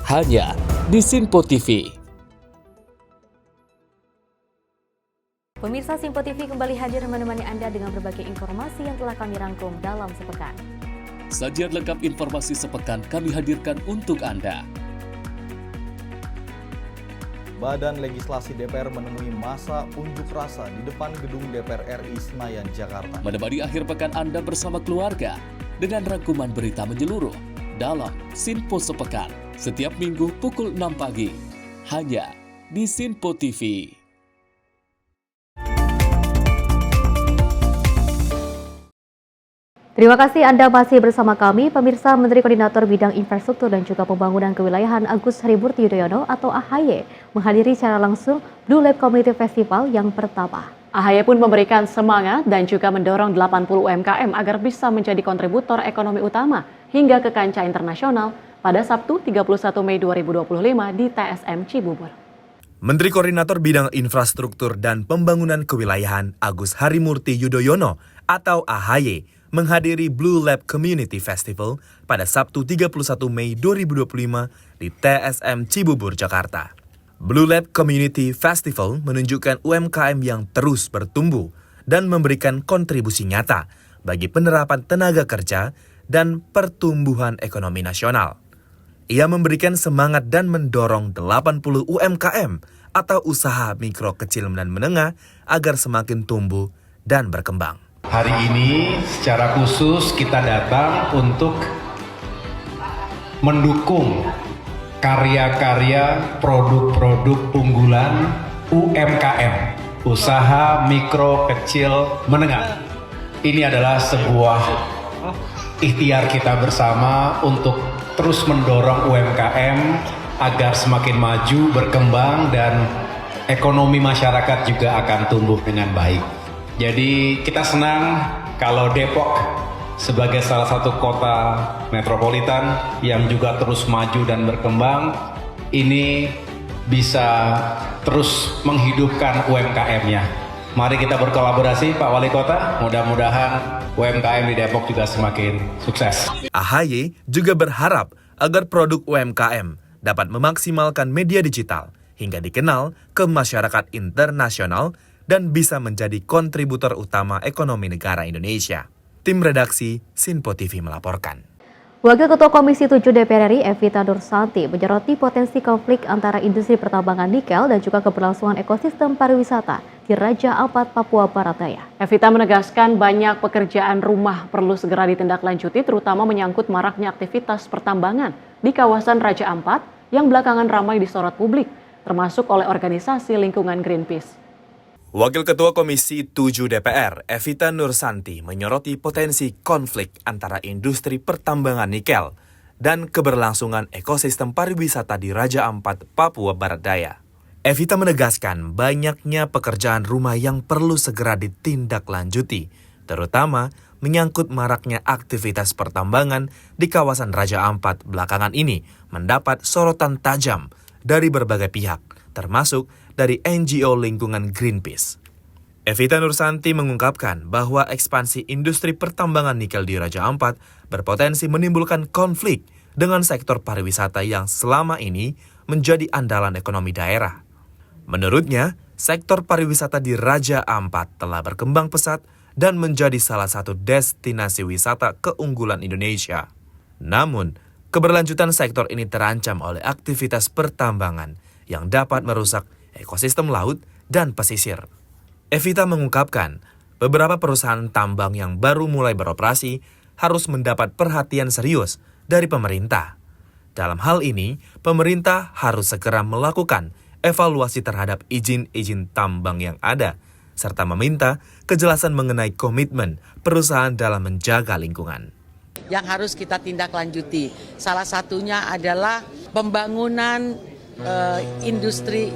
hanya di Sinpo TV. Pemirsa, Sinpo TV kembali hadir menemani Anda dengan berbagai informasi yang telah kami rangkum dalam sepekan. Sajian lengkap informasi sepekan kami hadirkan untuk Anda. Badan Legislasi DPR menemui masa unjuk rasa di depan gedung DPR RI Senayan, Jakarta. Menemani akhir pekan Anda bersama keluarga dengan rangkuman berita menyeluruh dalam Sinpo Sepekan setiap minggu pukul 6 pagi hanya di Sinpo TV. Terima kasih Anda masih bersama kami. Pemirsa, Menteri Koordinator Bidang Infrastruktur dan juga Pembangunan Kewilayahan Agus Harimurti Yudhoyono atau AHY menghadiri secara langsung Blue Lab Community Festival yang pertama. AHY pun memberikan semangat dan juga mendorong 80 UMKM agar bisa menjadi kontributor ekonomi utama hingga ke kancah internasional pada Sabtu 31 Mei 2025 di TSM Cibubur. Menteri Koordinator Bidang Infrastruktur dan Pembangunan Kewilayahan Agus Harimurti Yudhoyono atau AHY menghadiri Blue Lab Community Festival pada Sabtu 31 Mei 2025 di TSM Cibubur, Jakarta. Blue Lab Community Festival menunjukkan UMKM yang terus bertumbuh dan memberikan kontribusi nyata bagi penerapan tenaga kerja dan pertumbuhan ekonomi nasional. Ia memberikan semangat dan mendorong 80 UMKM atau usaha mikro kecil dan menengah agar semakin tumbuh dan berkembang. Hari ini secara khusus kita datang untuk mendukung karya-karya produk-produk unggulan UMKM, usaha mikro kecil menengah. Ini adalah sebuah ikhtiar kita bersama untuk terus mendorong UMKM agar semakin maju, berkembang, dan ekonomi masyarakat juga akan tumbuh dengan baik. Jadi kita senang kalau Depok sebagai salah satu kota metropolitan yang juga terus maju dan berkembang, ini bisa terus menghidupkan UMKM-nya. Mari kita berkolaborasi Pak Wali Kota, mudah-mudahan UMKM di Depok juga semakin sukses. AHY juga berharap agar produk UMKM dapat memaksimalkan media digital hingga dikenal ke masyarakat internasional dan bisa menjadi kontributor utama ekonomi negara Indonesia. Tim redaksi Sinpo TV melaporkan. Wakil Ketua Komisi 7 DPR RI Evita Nursanti menyoroti potensi konflik antara industri pertambangan nikel dan juga keberlangsungan ekosistem pariwisata di Raja Ampat, Papua Barat Daya. Evita menegaskan banyak pekerjaan rumah perlu segera ditindaklanjuti, terutama menyangkut maraknya aktivitas pertambangan di kawasan Raja Ampat yang belakangan ramai disorot publik, termasuk oleh organisasi lingkungan Greenpeace. Wakil Ketua Komisi 7 DPR, Evita Nursanti, menyoroti potensi konflik antara industri pertambangan nikel dan keberlangsungan ekosistem pariwisata di Raja Ampat, Papua Barat Daya. Evita menegaskan banyaknya pekerjaan rumah yang perlu segera ditindaklanjuti, terutama menyangkut maraknya aktivitas pertambangan di kawasan Raja Ampat belakangan ini mendapat sorotan tajam dari berbagai pihak, termasuk dari NGO lingkungan Greenpeace. Evita Nursanti mengungkapkan bahwa ekspansi industri pertambangan nikel di Raja Ampat berpotensi menimbulkan konflik dengan sektor pariwisata yang selama ini menjadi andalan ekonomi daerah. Menurutnya, sektor pariwisata di Raja Ampat telah berkembang pesat dan menjadi salah satu destinasi wisata keunggulan Indonesia. Namun, keberlanjutan sektor ini terancam oleh aktivitas pertambangan yang dapat merusak ekosistem laut dan pesisir. Evita mengungkapkan, beberapa perusahaan tambang yang baru mulai beroperasi harus mendapat perhatian serius dari pemerintah. Dalam hal ini, pemerintah harus segera melakukan evaluasi terhadap izin-izin tambang yang ada, serta meminta kejelasan mengenai komitmen perusahaan dalam menjaga lingkungan. Yang harus kita tindak lanjuti, salah satunya adalah pembangunan industri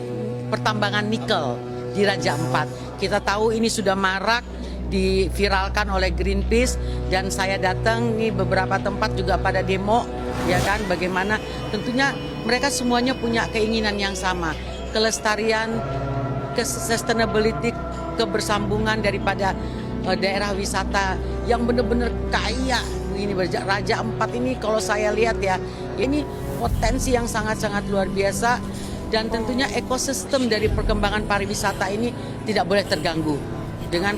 pertambangan nikel di Raja Ampat. Kita tahu ini sudah marak diviralkan oleh Greenpeace dan saya datang nih beberapa tempat juga pada demo, ya kan, bagaimana tentunya mereka semuanya punya keinginan yang sama, kelestarian, sustainability, kebersambungan daripada daerah wisata yang benar-benar kaya. Ini Raja Ampat ini kalau saya lihat ya, ini potensi yang sangat-sangat luar biasa. Dan tentunya ekosistem dari perkembangan pariwisata ini tidak boleh terganggu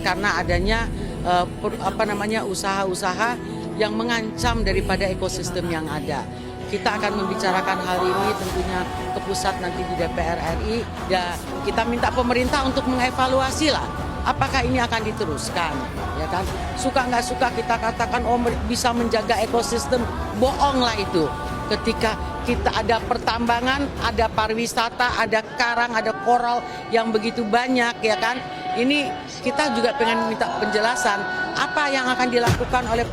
karena adanya usaha-usaha yang mengancam daripada ekosistem yang ada. Kita akan membicarakan hal ini tentunya ke pusat nanti di DPR RI dan kita minta pemerintah untuk mengevaluasi lah apakah ini akan diteruskan, ya kan? Suka nggak suka kita katakan bisa menjaga ekosistem, bohong lah itu. Ketika kita ada pertambangan, ada pariwisata, ada karang, ada koral yang begitu banyak, ya kan? Ini kita juga pengen minta penjelasan apa yang akan dilakukan oleh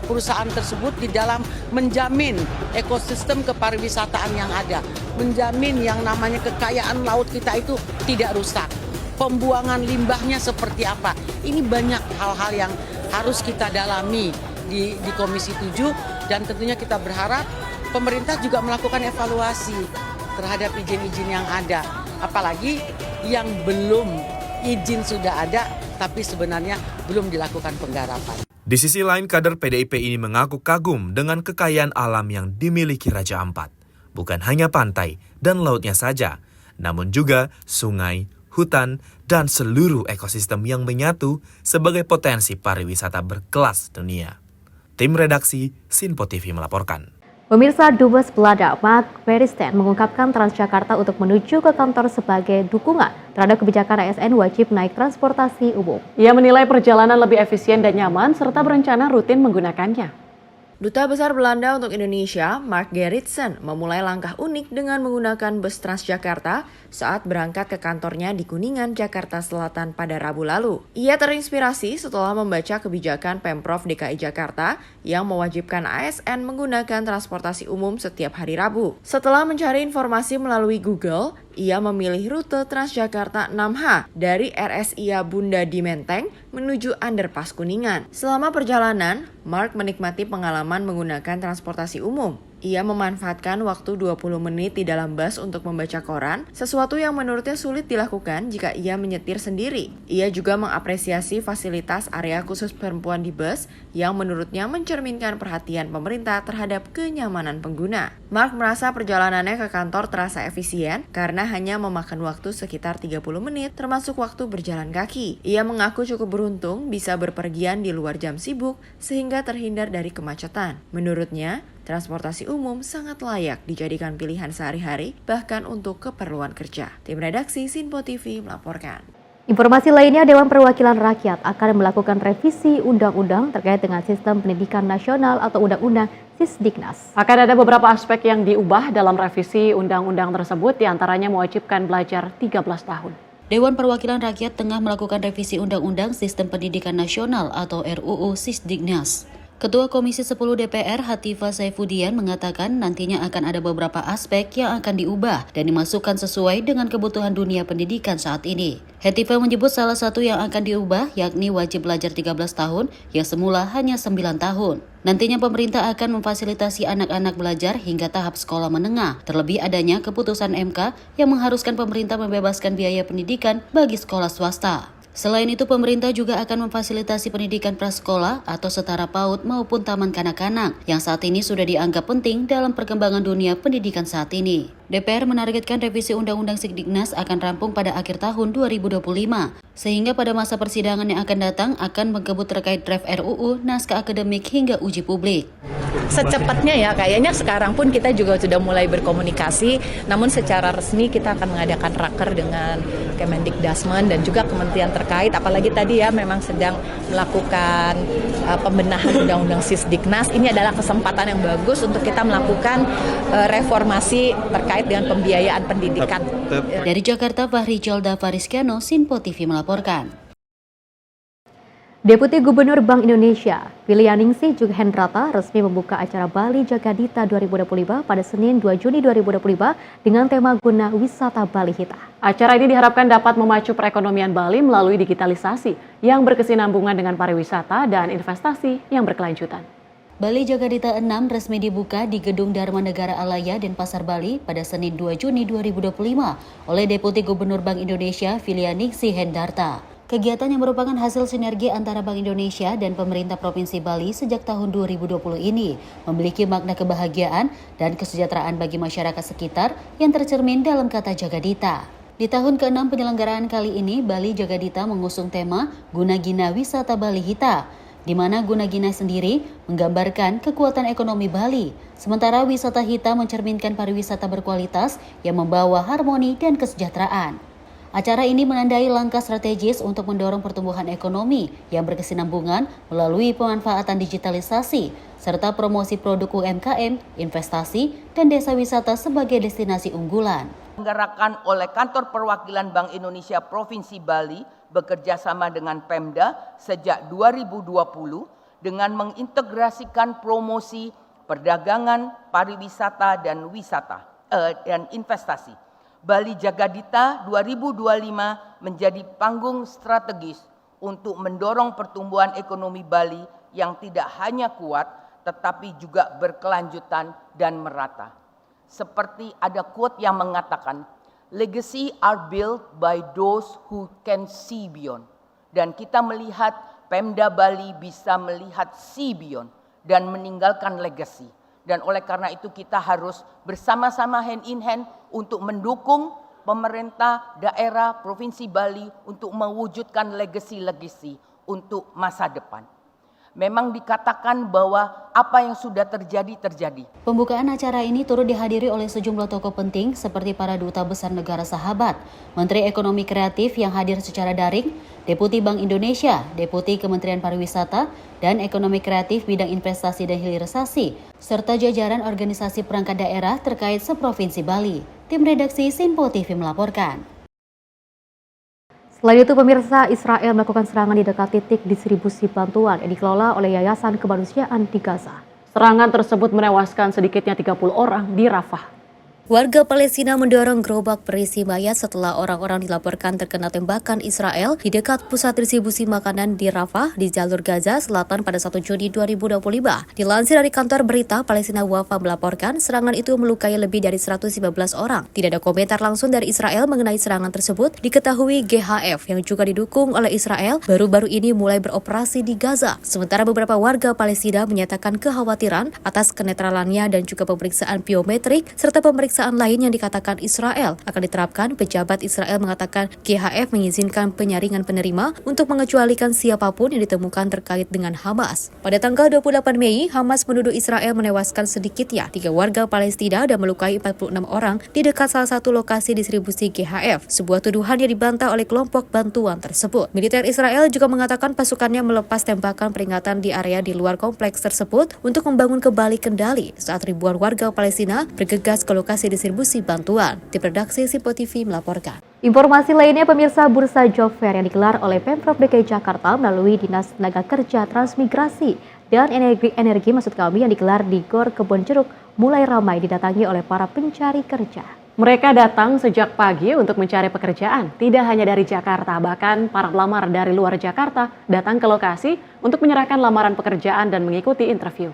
perusahaan tersebut di dalam menjamin ekosistem kepariwisataan yang ada, menjamin yang namanya kekayaan laut kita itu tidak rusak. Pembuangan limbahnya seperti apa? Ini banyak hal-hal yang harus kita dalami di Komisi 7 dan tentunya kita berharap pemerintah juga melakukan evaluasi terhadap izin-izin yang ada. Apalagi yang belum izin sudah ada, tapi sebenarnya belum dilakukan penggarapan. Di sisi lain, kader PDIP ini mengaku kagum dengan kekayaan alam yang dimiliki Raja Ampat. Bukan hanya pantai dan lautnya saja, namun juga sungai, hutan, dan seluruh ekosistem yang menyatu sebagai potensi pariwisata berkelas dunia. Tim redaksi Sinpo TV melaporkan. Pemirsa, Dubes Belanda Mark Veristen mengungkapkan Transjakarta untuk menuju ke kantor sebagai dukungan terhadap kebijakan ASN wajib naik transportasi umum. Ia menilai perjalanan lebih efisien dan nyaman serta berencana rutin menggunakannya. Duta Besar Belanda untuk Indonesia, Mark Gerritsen, memulai langkah unik dengan menggunakan bus Transjakarta saat berangkat ke kantornya di Kuningan, Jakarta Selatan pada Rabu lalu. Ia terinspirasi setelah membaca kebijakan Pemprov DKI Jakarta yang mewajibkan ASN menggunakan transportasi umum setiap hari Rabu. Setelah mencari informasi melalui Google, ia memilih rute Transjakarta 6H dari RSIA Bunda di Menteng menuju Underpass Kuningan. Selama perjalanan, Mark menikmati pengalaman menggunakan transportasi umum. Ia memanfaatkan waktu 20 menit di dalam bus untuk membaca koran, sesuatu yang menurutnya sulit dilakukan jika ia menyetir sendiri. Ia juga mengapresiasi fasilitas area khusus perempuan di bus yang menurutnya mencerminkan perhatian pemerintah terhadap kenyamanan pengguna. Mark merasa perjalanannya ke kantor terasa efisien karena hanya memakan waktu sekitar 30 menit termasuk waktu berjalan kaki. Ia mengaku cukup beruntung bisa berpergian di luar jam sibuk sehingga terhindar dari kemacetan. Menurutnya, transportasi umum sangat layak dijadikan pilihan sehari-hari, bahkan untuk keperluan kerja. Tim redaksi Sinpo TV melaporkan. Informasi lainnya, Dewan Perwakilan Rakyat akan melakukan revisi undang-undang terkait dengan sistem pendidikan nasional atau undang-undang Sisdiknas. Akan ada beberapa aspek yang diubah dalam revisi undang-undang tersebut, diantaranya mewajibkan belajar 13 tahun. Dewan Perwakilan Rakyat tengah melakukan revisi Undang-Undang Sistem Pendidikan Nasional atau RUU Sisdiknas. Ketua Komisi 10 DPR Hatifah Saifudian mengatakan nantinya akan ada beberapa aspek yang akan diubah dan dimasukkan sesuai dengan kebutuhan dunia pendidikan saat ini. Hatifah menyebut salah satu yang akan diubah yakni wajib belajar 13 tahun yang semula hanya 9 tahun. Nantinya pemerintah akan memfasilitasi anak-anak belajar hingga tahap sekolah menengah, terlebih adanya keputusan MK yang mengharuskan pemerintah membebaskan biaya pendidikan bagi sekolah swasta. Selain itu, pemerintah juga akan memfasilitasi pendidikan prasekolah atau setara PAUD maupun taman kanak-kanak yang saat ini sudah dianggap penting dalam perkembangan dunia pendidikan saat ini. DPR menargetkan revisi Undang-Undang Sidiknas akan rampung pada akhir tahun 2025, sehingga pada masa persidangan yang akan datang akan mengebut terkait draft RUU, naskah akademik hingga uji publik. Secepatnya ya, kayaknya sekarang pun kita juga sudah mulai berkomunikasi, namun secara resmi kita akan mengadakan raker dengan Kemendikbudrismen dan juga kementerian terkait, apalagi tadi ya memang sedang melakukan pembenahan Undang-Undang Sisdiknas. Ini adalah kesempatan yang bagus untuk kita melakukan reformasi terkait dengan pembiayaan pendidikan. Dari Jakarta, Fahri Jolda Fariskiano, Sinpo TV melaporkan. Deputi Gubernur Bank Indonesia, Filianingsih Jughendrata resmi membuka acara Bali Jagadita 2025 pada Senin 2 Juni 2025 dengan tema Guna Wisata Bali Hita. Acara ini diharapkan dapat memacu perekonomian Bali melalui digitalisasi yang berkesinambungan dengan pariwisata dan investasi yang berkelanjutan. Bali Jagadita 6 resmi dibuka di Gedung Dharma Negara Alaya, Denpasar, Bali pada Senin 2 Juni 2025 oleh Deputi Gubernur Bank Indonesia Filianingsih Jughendrata. Kegiatan yang merupakan hasil sinergi antara Bank Indonesia dan pemerintah Provinsi Bali sejak tahun 2020 ini memiliki makna kebahagiaan dan kesejahteraan bagi masyarakat sekitar yang tercermin dalam kata Jagadita. Di tahun ke-6 penyelenggaraan kali ini, Bali Jagadita mengusung tema Guna Gina Wisata Bali Hita, di mana Guna Gina sendiri menggambarkan kekuatan ekonomi Bali, sementara wisata Hita mencerminkan pariwisata berkualitas yang membawa harmoni dan kesejahteraan. Acara ini menandai langkah strategis untuk mendorong pertumbuhan ekonomi yang berkesinambungan melalui pemanfaatan digitalisasi, serta promosi produk UMKM, investasi, dan desa wisata sebagai destinasi unggulan. Diselenggarakan oleh Kantor Perwakilan Bank Indonesia Provinsi Bali bekerja sama dengan Pemda sejak 2020 dengan mengintegrasikan promosi perdagangan, pariwisata, dan investasi. Bali Jagadita 2025 menjadi panggung strategis untuk mendorong pertumbuhan ekonomi Bali yang tidak hanya kuat tetapi juga berkelanjutan dan merata. Seperti ada quote yang mengatakan, legacy are built by those who can see beyond. Dan kita melihat Pemda Bali bisa melihat see beyond dan meninggalkan legacy. Dan oleh karena itu kita harus bersama-sama hand in hand untuk mendukung pemerintah daerah Provinsi Bali untuk mewujudkan legacy-legacy untuk masa depan. Memang dikatakan bahwa apa yang sudah terjadi, terjadi. Pembukaan acara ini turut dihadiri oleh sejumlah tokoh penting seperti para duta besar negara sahabat, Menteri Ekonomi Kreatif yang hadir secara daring, Deputi Bank Indonesia, Deputi Kementerian Pariwisata dan Ekonomi Kreatif bidang investasi dan hilirisasi, serta jajaran organisasi perangkat daerah terkait seprovinsi Bali. Tim redaksi Sinpo TV melaporkan. Selain itu, pemirsa, Israel melakukan serangan di dekat titik distribusi bantuan yang dikelola oleh Yayasan Kemanusiaan di Gaza. Serangan tersebut menewaskan sedikitnya 30 orang di Rafah. Warga Palestina mendorong gerobak berisi mayat setelah orang-orang dilaporkan terkena tembakan Israel di dekat pusat distribusi makanan di Rafah di jalur Gaza Selatan pada 1 Juni 2025. Dilansir dari kantor berita Palestina Wafa melaporkan serangan itu melukai lebih dari 115 orang. Tidak ada komentar langsung dari Israel mengenai serangan tersebut. Diketahui GHF yang juga didukung oleh Israel baru-baru ini mulai beroperasi di Gaza. Sementara beberapa warga Palestina menyatakan kekhawatiran atas kenetralannya dan juga pemeriksaan biometrik serta pemeriksaan lain yang dikatakan Israel akan diterapkan. Pejabat Israel mengatakan GHF mengizinkan penyaringan penerima untuk mengecualikan siapapun yang ditemukan terkait dengan Hamas. Pada tanggal 28 Mei, Hamas menuduh Israel menewaskan sedikitnya 3 warga Palestina dan melukai 46 orang di dekat salah satu lokasi distribusi GHF. Sebuah tuduhan yang dibantah oleh kelompok bantuan tersebut. Militer Israel juga mengatakan pasukannya melepas tembakan peringatan di area di luar kompleks tersebut untuk membangun kembali kendali saat ribuan warga Palestina bergegas ke lokasi distribusi bantuan. Tim redaksi Sinpo TV melaporkan. Informasi lainnya, pemirsa, bursa job fair yang digelar oleh Pemprov DKI Jakarta melalui Dinas Tenaga Kerja, Transmigrasi dan Energi yang digelar di Gor Kebon Jeruk mulai ramai didatangi oleh para pencari kerja. Mereka datang sejak pagi untuk mencari pekerjaan, tidak hanya dari Jakarta, bahkan para pelamar dari luar Jakarta datang ke lokasi untuk menyerahkan lamaran pekerjaan dan mengikuti interview.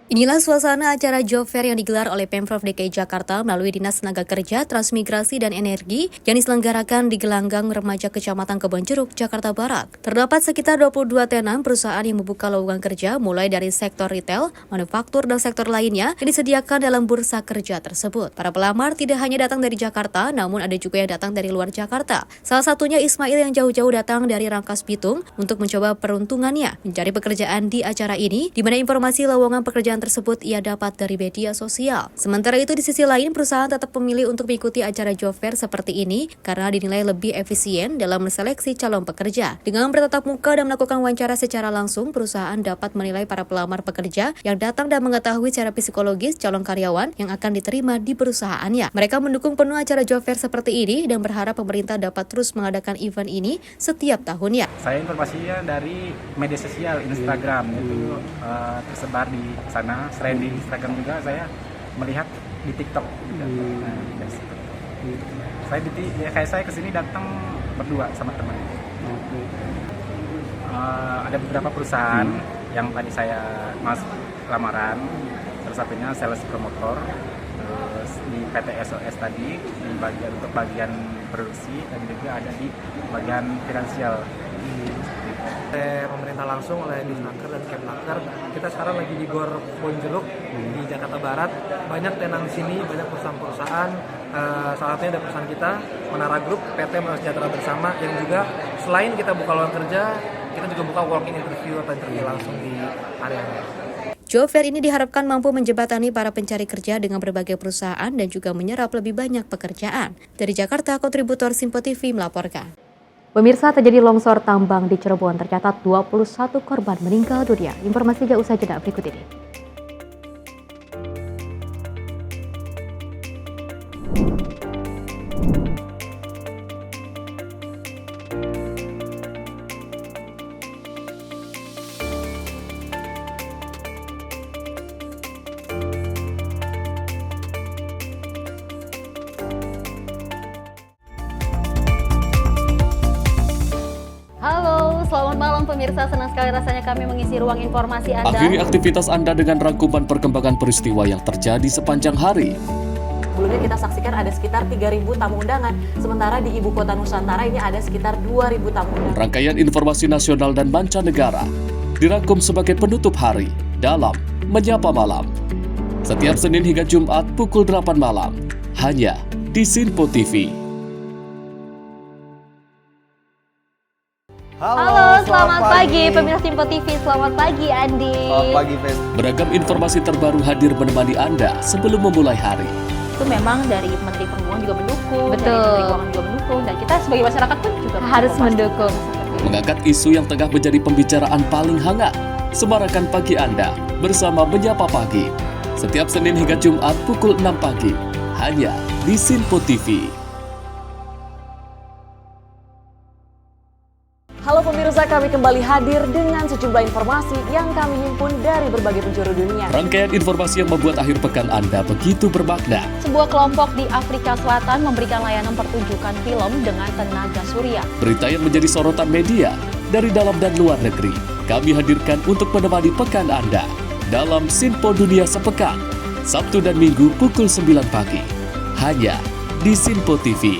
Inilah suasana acara Job Fair yang digelar oleh Pemprov DKI Jakarta melalui Dinas Tenaga Kerja, Transmigrasi, dan Energi yang diselenggarakan di Gelanggang Remaja Kecamatan Kebonjeruk, Jakarta Barat. Terdapat sekitar 22 tenan perusahaan yang membuka lowongan kerja mulai dari sektor retail, manufaktur, dan sektor lainnya yang disediakan dalam bursa kerja tersebut. Para pelamar tidak hanya datang dari Jakarta, namun ada juga yang datang dari luar Jakarta. Salah satunya Ismail yang jauh-jauh datang dari Rangkas Bitung untuk mencoba peruntungannya mencari pekerjaan di acara ini, di mana informasi lowongan pekerjaan tersebut ia dapat dari media sosial. Sementara itu di sisi lain, perusahaan tetap memilih untuk mengikuti acara job fair seperti ini karena dinilai lebih efisien dalam menseleksi calon pekerja. Dengan bertatap muka dan melakukan wawancara secara langsung, perusahaan dapat menilai para pelamar pekerja yang datang dan mengetahui secara psikologis calon karyawan yang akan diterima di perusahaannya. Mereka mendukung penuh acara job fair seperti ini dan berharap pemerintah dapat terus mengadakan event ini setiap tahunnya. Saya informasinya dari media sosial Instagram, itu tersebar di sana. Selain di Instagram juga saya melihat di TikTok juga. Saya kesini datang berdua sama teman. Ada beberapa perusahaan yang tadi saya masuk lamaran, salah satunya sales promotor, terus di PT SOS tadi di bagian untuk bagian produksi, dan juga ada di bagian finansial. Pemerintah langsung oleh Disnaker dan Kemnaker. Kita sekarang lagi di Gor Bonjeruk di Jakarta Barat. Banyak tenan di sini, banyak perusahaan-perusahaan. Salah satunya ada perusahaan kita, Menara Group, PT Menara Sejahtera Bersama, yang juga selain kita buka lowongan kerja, kita juga buka walk-in interview atau interview langsung di area. Job Fair ini diharapkan mampu menjembatani para pencari kerja dengan berbagai perusahaan dan juga menyerap lebih banyak pekerjaan. Dari Jakarta, kontributor Simpo TV melaporkan. Pemirsa, terjadi longsor tambang di Cirebon, tercatat 21 korban meninggal dunia. Informasinya usai jeda berikut ini. Selamat malam pemirsa, senang sekali rasanya kami mengisi ruang informasi Anda. Akhiri aktivitas Anda dengan rangkuman perkembangan peristiwa yang terjadi sepanjang hari. Sebelumnya kita saksikan ada sekitar 3.000 tamu undangan, sementara di Ibu Kota Nusantara ini ada sekitar 2.000 tamu undangan. Rangkaian informasi nasional dan mancanegara dirangkum sebagai penutup hari dalam Menyapa Malam. Setiap Senin hingga Jumat pukul 8 malam, hanya di Sinpo TV. Halo, selamat pagi pemirsa Simpo TV. Selamat pagi Andi. Selamat pagi, Fen. Beragam informasi terbaru hadir menemani Anda sebelum memulai hari. Itu memang dari Menteri Perhubungan juga mendukung, Betul. dari Menteri Keuangan juga mendukung, dan kita sebagai masyarakat pun juga harus mendukung. Mengangkat isu yang tengah menjadi pembicaraan paling hangat. Semarakan pagi Anda bersama Menyapa Pagi. Setiap Senin hingga Jumat pukul 6 pagi, hanya di Sinpo TV. Halo pemirsa, kami kembali hadir dengan sejumlah informasi yang kami himpun dari berbagai penjuru dunia. Rangkaian informasi yang membuat akhir pekan Anda begitu bermakna. Sebuah kelompok di Afrika Selatan memberikan layanan pertunjukan film dengan tenaga surya. Berita yang menjadi sorotan media dari dalam dan luar negeri, kami hadirkan untuk menemani pekan Anda dalam Sinpo Dunia Sepekan, Sabtu dan Minggu pukul 9 pagi, hanya di Sinpo TV.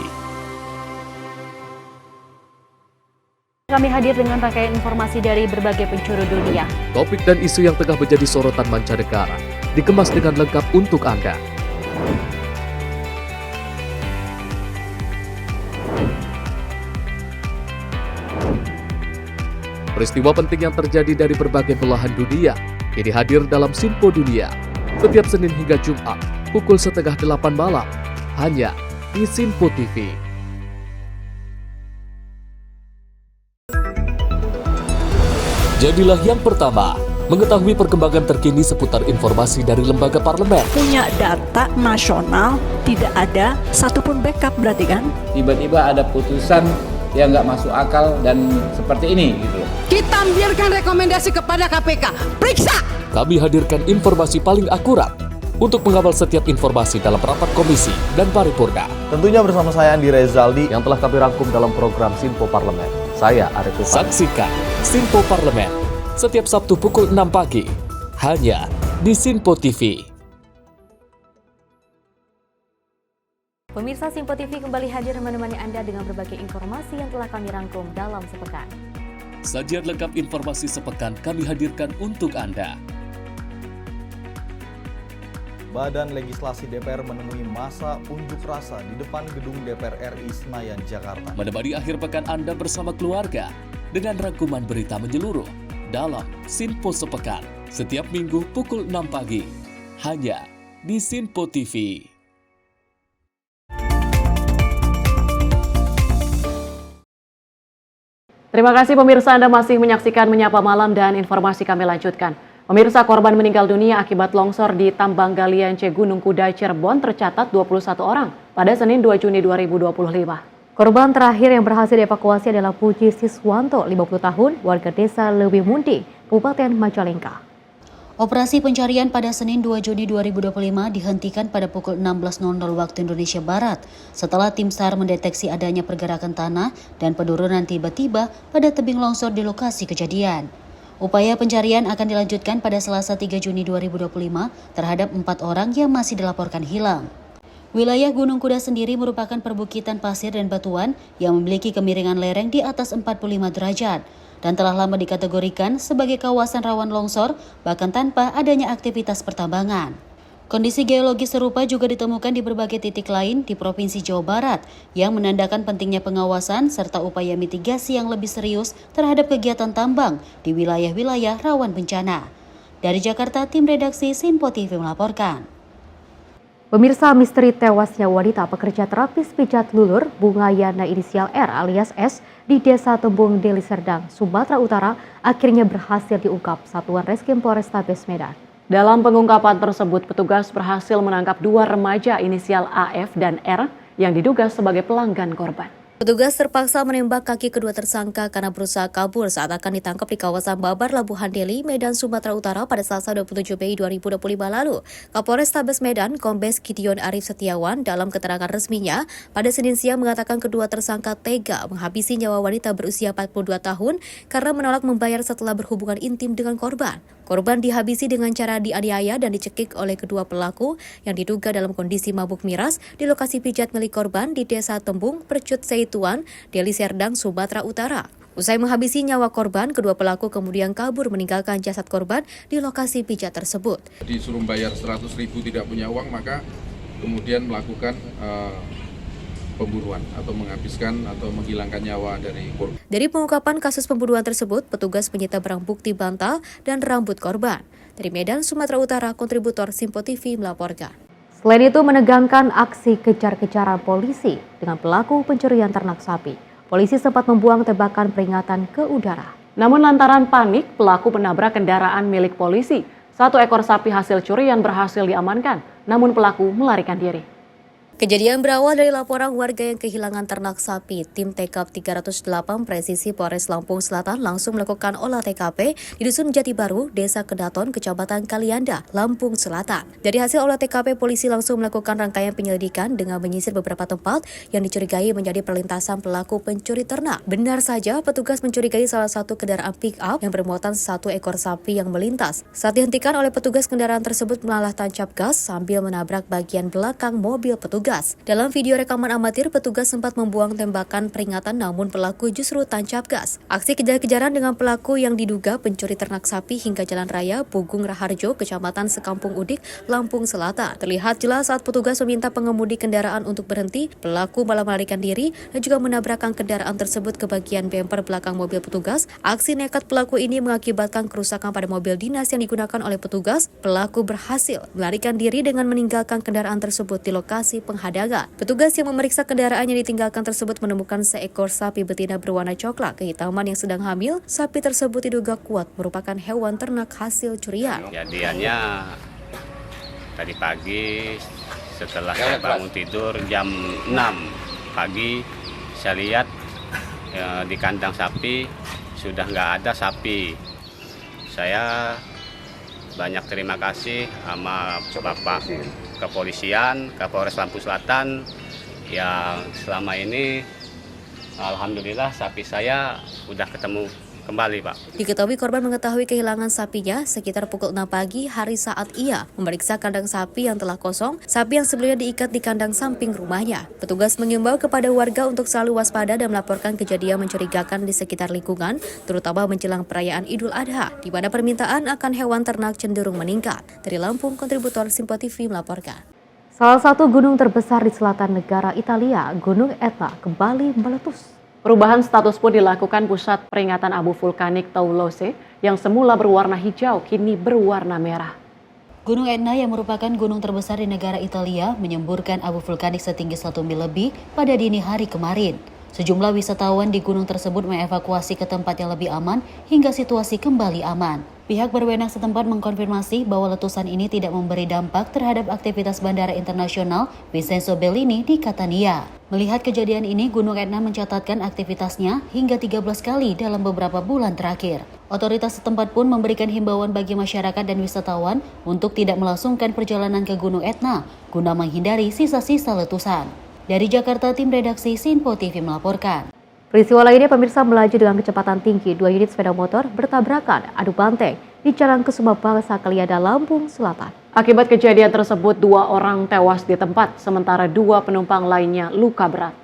Kami hadir dengan rangkaian informasi dari berbagai penjuru dunia. Topik dan isu yang tengah menjadi sorotan mancanegara dikemas dengan lengkap untuk Anda. Peristiwa penting yang terjadi dari berbagai belahan dunia ini hadir dalam Sinpo Dunia setiap Senin hingga Jumat pukul 7:30 malam, hanya di Sinpo TV. Jadilah yang pertama mengetahui perkembangan terkini seputar informasi dari lembaga parlemen. Punya data nasional, tidak ada satupun backup berarti kan? Tiba-tiba ada putusan yang nggak masuk akal dan seperti ini gitu. Kita biarkan rekomendasi kepada KPK. Periksa! Kami hadirkan informasi paling akurat untuk mengawal setiap informasi dalam rapat komisi dan paripurna. Tentunya bersama saya Andi Rezaldi yang telah kami rangkum dalam program Sinpo Parlemen. Saya Arif Tufan. Saksikan Sinpo Parlemen setiap Sabtu pukul 6 pagi hanya di Sinpo TV. Pemirsa, Sinpo TV kembali hadir menemani Anda dengan berbagai informasi yang telah kami rangkum dalam sepekan. Sajian lengkap informasi sepekan kami hadirkan untuk Anda. Badan Legislasi DPR menemui masa unjuk rasa di depan gedung DPR RI Senayan, Jakarta. Menemani akhir pekan Anda bersama keluarga dengan rangkuman berita menyeluruh dalam Sinpo Sepekan setiap minggu pukul 6 pagi hanya di Sinpo TV. Terima kasih pemirsa, Anda masih menyaksikan Menyapa Malam dan informasi kami lanjutkan. Pemirsa, korban meninggal dunia akibat longsor di Tambang Galian C Gunung Kuda Cirebon tercatat 21 orang pada Senin 2 Juni 2025. Korban terakhir yang berhasil dievakuasi adalah Puji Siswanto, 50 tahun, warga desa Lewimundi, Kabupaten Majalengka. Operasi pencarian pada Senin 2 Juni 2025 dihentikan pada pukul 16.00 waktu Indonesia Barat setelah tim SAR mendeteksi adanya pergerakan tanah dan penurunan tiba-tiba pada tebing longsor di lokasi kejadian. Upaya pencarian akan dilanjutkan pada Selasa 3 Juni 2025 terhadap 4 orang yang masih dilaporkan hilang. Wilayah Gunung Kuda sendiri merupakan perbukitan pasir dan batuan yang memiliki kemiringan lereng di atas 45 derajat dan telah lama dikategorikan sebagai kawasan rawan longsor bahkan tanpa adanya aktivitas pertambangan. Kondisi geologis serupa juga ditemukan di berbagai titik lain di Provinsi Jawa Barat yang menandakan pentingnya pengawasan serta upaya mitigasi yang lebih serius terhadap kegiatan tambang di wilayah-wilayah rawan bencana. Dari Jakarta, tim redaksi Sinpo TV melaporkan. Pemirsa, misteri tewasnya wanita pekerja terapis pijat lulur Bunga Yana inisial R alias S di Desa Tembung, Deli Serdang, Sumatera Utara akhirnya berhasil diungkap Satuan Reskrim Polrestabes Medan. Dalam pengungkapan tersebut, petugas berhasil menangkap 2 remaja inisial AF dan R yang diduga sebagai pelanggan korban. Petugas terpaksa menembak kaki kedua tersangka karena berusaha kabur saat akan ditangkap di kawasan Babar, Labuhan Deli, Medan, Sumatera Utara pada Selasa 27 Mei 2025 lalu. Kapolres Tabes Medan, Kombes Gideon Arif Setiawan, dalam keterangan resminya pada Senin siang mengatakan kedua tersangka tega menghabisi nyawa wanita berusia 42 tahun karena menolak membayar setelah berhubungan intim dengan korban. Korban dihabisi dengan cara dianiaya dan dicekik oleh kedua pelaku yang diduga dalam kondisi mabuk miras di lokasi pijat milik korban di Desa Tembung, Percut Seituan, Deli Serdang, Sumatera Utara. Usai menghabisi nyawa korban, kedua pelaku kemudian kabur meninggalkan jasad korban di lokasi pijat tersebut. Disuruh bayar 100.000 tidak punya uang, maka kemudian melakukan pembunuhan atau menghabiskan atau menghilangkan nyawa dari korban. Dari pengungkapan kasus pembunuhan tersebut, petugas menyita barang bukti bantal dan rambut korban. Dari Medan, Sumatera Utara, kontributor Sinpo TV melaporkan. Selain itu, menegangkan aksi kejar-kejaran polisi dengan pelaku pencurian ternak sapi. Polisi sempat membuang tembakan peringatan ke udara. Namun lantaran panik, pelaku menabrak kendaraan milik polisi. 1 ekor sapi hasil curian berhasil diamankan, namun pelaku melarikan diri. Kejadian berawal dari laporan warga yang kehilangan ternak sapi. Tim TKP 308 Presisi Polres Lampung Selatan langsung melakukan olah TKP di Dusun Jati Baru, Desa Kedaton, Kecamatan Kalianda, Lampung Selatan. Dari hasil olah TKP, polisi langsung melakukan rangkaian penyelidikan dengan menyisir beberapa tempat yang dicurigai menjadi perlintasan pelaku pencuri ternak. Benar saja, petugas mencurigai salah satu kendaraan pick-up yang bermuatan 1 ekor sapi yang melintas. Saat dihentikan oleh petugas, kendaraan tersebut malah tancap gas sambil menabrak bagian belakang mobil petugas. Dalam video rekaman amatir, petugas sempat membuang tembakan peringatan namun pelaku justru tancap gas. Aksi kejar-kejaran dengan pelaku yang diduga pencuri ternak sapi hingga Jalan Raya Pugung Raharjo, Kecamatan Sekampung Udik, Lampung Selatan. Terlihat jelas saat petugas meminta pengemudi kendaraan untuk berhenti, pelaku malah melarikan diri dan juga menabrakkan kendaraan tersebut ke bagian bemper belakang mobil petugas. Aksi nekat pelaku ini mengakibatkan kerusakan pada mobil dinas yang digunakan oleh petugas. Pelaku berhasil melarikan diri dengan meninggalkan kendaraan tersebut di lokasi penghadangan. Petugas yang memeriksa kendaraan yang ditinggalkan tersebut menemukan seekor sapi betina berwarna coklat kehitaman yang sedang hamil. Sapi tersebut diduga kuat merupakan hewan ternak hasil curian. Kejadiannya tadi pagi setelah saya bangun tidur jam 6 pagi, saya lihat di kandang sapi sudah nggak ada sapi. Saya banyak terima kasih sama Bapak Kepolisian, Kapolres Lampung Selatan yang selama ini alhamdulillah sapi saya udah ketemu kembali, Pak. Diketahui korban mengetahui kehilangan sapinya sekitar pukul 6 pagi hari saat ia memeriksa kandang sapi yang telah kosong, sapi yang sebelumnya diikat di kandang samping rumahnya. Petugas mengimbau kepada warga untuk selalu waspada dan melaporkan kejadian mencurigakan di sekitar lingkungan, terutama menjelang perayaan Idul Adha, di mana permintaan akan hewan ternak cenderung meningkat. Dari Lampung, kontributor Simpo TV melaporkan. Salah satu gunung terbesar di selatan negara Italia, Gunung Etna, kembali meletus. Perubahan status pun dilakukan Pusat Peringatan Abu Vulkanik Taulose yang semula berwarna hijau kini berwarna merah. Gunung Etna yang merupakan gunung terbesar di negara Italia menyemburkan abu vulkanik setinggi 1 mil lebih pada dini hari kemarin. Sejumlah wisatawan di gunung tersebut mengevakuasi ke tempat yang lebih aman hingga situasi kembali aman. Pihak berwenang setempat mengkonfirmasi bahwa letusan ini tidak memberi dampak terhadap aktivitas Bandara Internasional Vincenzo Bellini di Catania. Melihat kejadian ini, Gunung Etna mencatatkan aktivitasnya hingga 13 kali dalam beberapa bulan terakhir. Otoritas setempat pun memberikan himbauan bagi masyarakat dan wisatawan untuk tidak melangsungkan perjalanan ke Gunung Etna guna menghindari sisa-sisa letusan. Dari Jakarta, tim redaksi Sinpo TV melaporkan. Peristiwa lainnya, pemirsa, melaju dengan kecepatan tinggi, 2 unit sepeda motor bertabrakan adu banteng di Jalan Kusuma Bangsa Kalianda, Lampung Selatan. Akibat kejadian tersebut, 2 orang tewas di tempat, sementara 2 penumpang lainnya luka berat.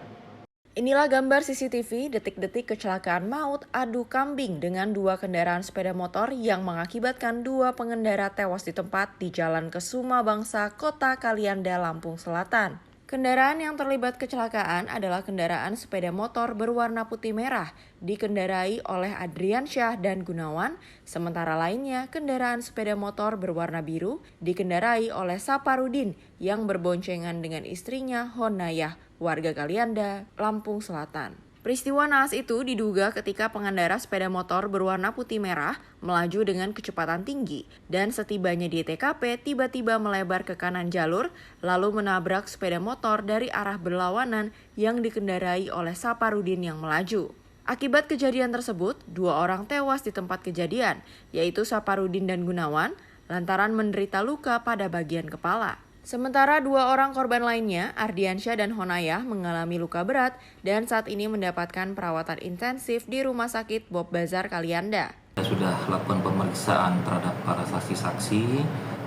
Inilah gambar CCTV detik-detik kecelakaan maut adu kambing dengan 2 kendaraan sepeda motor yang mengakibatkan 2 pengendara tewas di tempat di Jalan Kusuma Bangsa, Kota Kalianda, Lampung Selatan. Kendaraan yang terlibat kecelakaan adalah kendaraan sepeda motor berwarna putih merah dikendarai oleh Adriansyah dan Gunawan, sementara lainnya kendaraan sepeda motor berwarna biru dikendarai oleh Saparudin yang berboncengan dengan istrinya Honayah, warga Kalianda, Lampung Selatan. Peristiwa naas itu diduga ketika pengendara sepeda motor berwarna putih merah melaju dengan kecepatan tinggi dan setibanya di TKP tiba-tiba melebar ke kanan jalur lalu menabrak sepeda motor dari arah berlawanan yang dikendarai oleh Saparudin yang melaju. Akibat kejadian tersebut, 2 orang tewas di tempat kejadian, yaitu Saparudin dan Gunawan, lantaran menderita luka pada bagian kepala. Sementara 2 orang korban lainnya, Ardiansyah dan Honayah, mengalami luka berat dan saat ini mendapatkan perawatan intensif di Rumah Sakit Bob Bazar Kalianda. Kita sudah lakukan pemeriksaan terhadap para saksi-saksi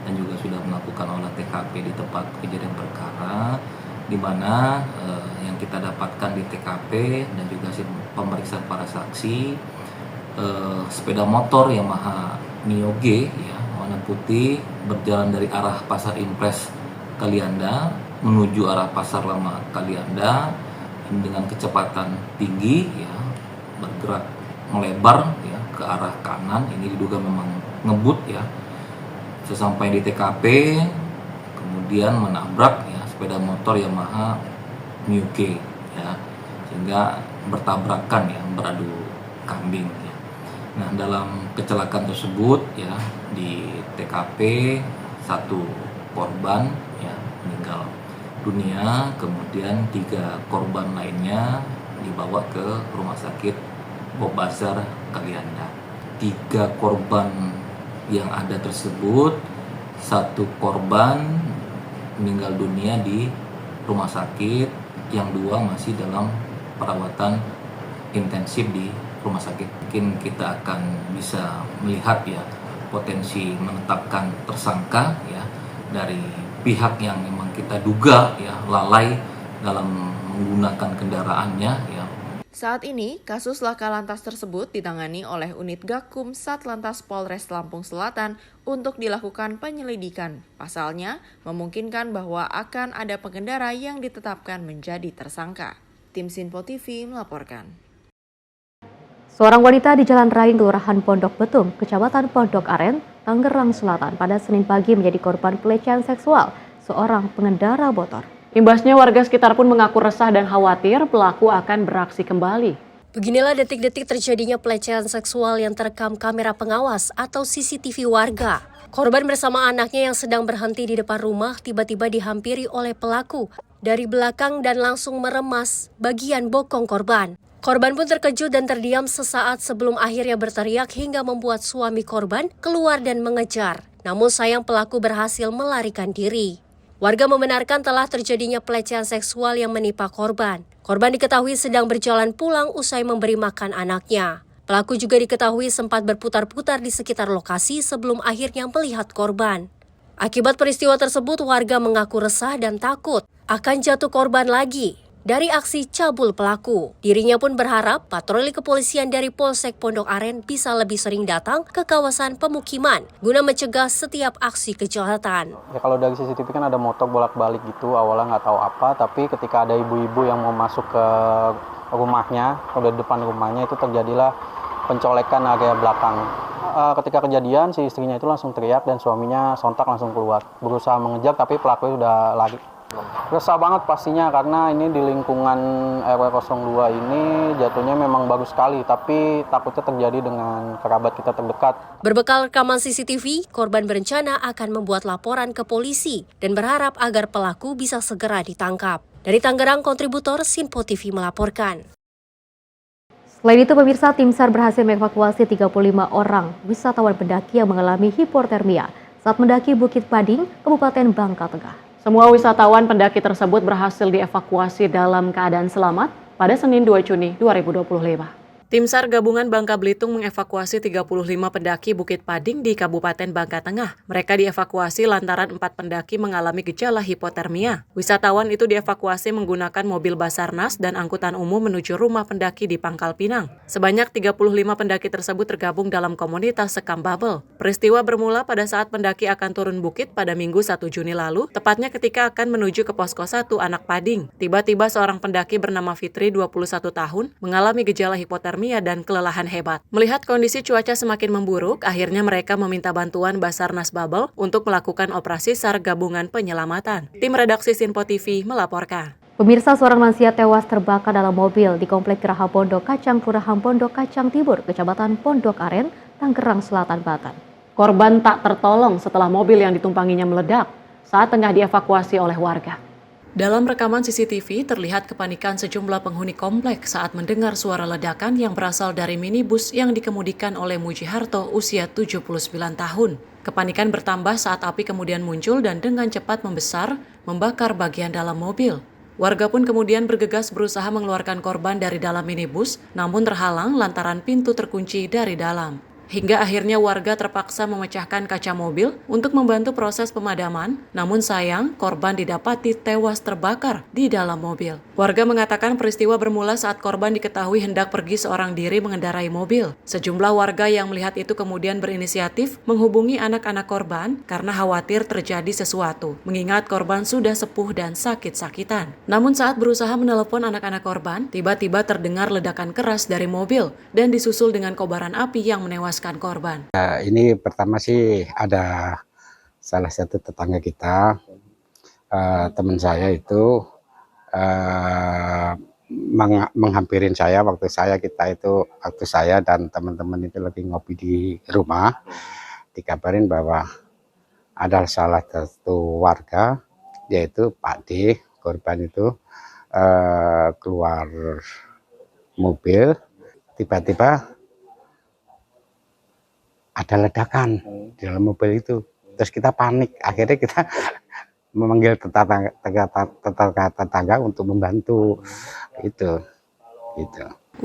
dan juga sudah melakukan olah TKP di tempat kejadian perkara, di mana yang kita dapatkan di TKP dan juga pemeriksaan para saksi, sepeda motor Yamaha Mio G ya, warna putih berjalan dari arah Pasar Impres Kalianda menuju arah Pasar Lama Kalianda dengan kecepatan tinggi ya, bergerak melebar ya ke arah kanan. Ini diduga memang ngebut ya. Sesampai di TKP kemudian menabrak ya sepeda motor Yamaha Mio G ya, sehingga bertabrakan ya, beradu kambing ya. Nah, dalam kecelakaan tersebut ya di TKP 1 korban ya meninggal dunia, kemudian 3 korban lainnya dibawa ke Rumah Sakit Bob Bazar Kalianda. 3 korban yang ada tersebut, 1 korban meninggal dunia di rumah sakit, yang 2 masih dalam perawatan intensif di rumah sakit. Mungkin kita akan bisa melihat ya potensi menetapkan tersangka ya dari pihak yang memang kita duga ya lalai dalam menggunakan kendaraannya ya. Saat ini, kasus laka lantas tersebut ditangani oleh unit Gakum Satlantas Polres Lampung Selatan untuk dilakukan penyelidikan. Pasalnya, memungkinkan bahwa akan ada pengendara yang ditetapkan menjadi tersangka. Tim Sinpo TV melaporkan. Seorang wanita di Jalan Raing, Kelurahan Pondok Betung, Kecamatan Pondok Aren, Tangerang Selatan pada Senin pagi menjadi korban pelecehan seksual seorang pengendara motor. Imbasnya, warga sekitar pun mengaku resah dan khawatir pelaku akan beraksi kembali. Beginilah detik-detik terjadinya pelecehan seksual yang terekam kamera pengawas atau CCTV warga. Korban bersama anaknya yang sedang berhenti di depan rumah tiba-tiba dihampiri oleh pelaku dari belakang dan langsung meremas bagian bokong korban. Korban pun terkejut dan terdiam sesaat sebelum akhirnya berteriak hingga membuat suami korban keluar dan mengejar. Namun sayang pelaku berhasil melarikan diri. Warga membenarkan telah terjadinya pelecehan seksual yang menimpa korban. Korban diketahui sedang berjalan pulang usai memberi makan anaknya. Pelaku juga diketahui sempat berputar-putar di sekitar lokasi sebelum akhirnya melihat korban. Akibat peristiwa tersebut, warga mengaku resah dan takut akan jatuh korban lagi dari aksi cabul pelaku. Dirinya pun berharap patroli kepolisian dari Polsek Pondok Aren bisa lebih sering datang ke kawasan pemukiman guna mencegah setiap aksi kejahatan. Ya kalau dari CCTV kan ada motor bolak-balik gitu, awalnya nggak tahu apa, tapi ketika ada ibu-ibu yang mau masuk ke rumahnya, udah depan rumahnya, itu terjadilah pencolekan area belakang. Ketika kejadian, si istrinya itu langsung teriak dan suaminya sontak langsung keluar. Berusaha mengejar tapi pelaku sudah lari. Resah banget pastinya karena ini di lingkungan RW 02 ini jatuhnya memang bagus sekali, tapi takutnya terjadi dengan kerabat kita terdekat. Berbekal rekaman CCTV, korban berencana akan membuat laporan ke polisi dan berharap agar pelaku bisa segera ditangkap. Dari Tangerang, kontributor Sinpo TV melaporkan. Selain itu, pemirsa, tim SAR berhasil mengevakuasi 35 orang wisatawan pendaki yang mengalami hipotermia saat mendaki Bukit Pading, Kabupaten Bangka Tengah. Semua wisatawan pendaki tersebut berhasil dievakuasi dalam keadaan selamat pada Senin 2 Juni 2025. Tim SAR Gabungan Bangka Belitung mengevakuasi 35 pendaki Bukit Pading di Kabupaten Bangka Tengah. Mereka dievakuasi lantaran 4 pendaki mengalami gejala hipotermia. Wisatawan itu dievakuasi menggunakan mobil Basarnas dan angkutan umum menuju rumah pendaki di Pangkal Pinang. Sebanyak 35 pendaki tersebut tergabung dalam komunitas Sekam Bubble. Peristiwa bermula pada saat pendaki akan turun bukit pada Minggu 1 Juni lalu, tepatnya ketika akan menuju ke Posko 1 Anak Pading. Tiba-tiba seorang pendaki bernama Fitri, 21 tahun, mengalami gejala hipotermia dan kelelahan hebat. Melihat kondisi cuaca semakin memburuk, akhirnya mereka meminta bantuan Basarnas Bubble untuk melakukan operasi SAR Gabungan Penyelamatan. Tim redaksi Sinpo TV melaporkan. Pemirsa, seorang lansia tewas terbakar dalam mobil di Komplek Geraha Pondok Kacang, Kelurahan Pondok Kacang Timur, Kecamatan Pondok Aren, Tangerang Selatan, Banten. Korban tak tertolong setelah mobil yang ditumpanginya meledak saat tengah dievakuasi oleh warga. Dalam rekaman CCTV, terlihat kepanikan sejumlah penghuni komplek saat mendengar suara ledakan yang berasal dari minibus yang dikemudikan oleh Mujiharto usia 79 tahun. Kepanikan bertambah saat api kemudian muncul dan dengan cepat membesar, membakar bagian dalam mobil. Warga pun kemudian bergegas berusaha mengeluarkan korban dari dalam minibus, namun terhalang lantaran pintu terkunci dari dalam. Hingga akhirnya warga terpaksa memecahkan kaca mobil untuk membantu proses pemadaman, namun sayang korban didapati tewas terbakar di dalam mobil. Warga mengatakan peristiwa bermula saat korban diketahui hendak pergi seorang diri mengendarai mobil. Sejumlah warga yang melihat itu kemudian berinisiatif menghubungi anak-anak korban karena khawatir terjadi sesuatu, mengingat korban sudah sepuh dan sakit-sakitan. Namun saat berusaha menelepon anak-anak korban, tiba-tiba terdengar ledakan keras dari mobil dan disusul dengan kobaran api yang menewaskan korban. Ini pertama sih ada salah satu tetangga kita, teman saya itu menghampirin saya waktu saya dan teman-teman itu lagi ngopi di rumah, dikabarin bahwa ada salah satu warga, yaitu Pak D, korban itu keluar mobil, tiba-tiba ada ledakan di dalam mobil itu. Terus kita panik, akhirnya kita memanggil tetangga untuk membantu itu.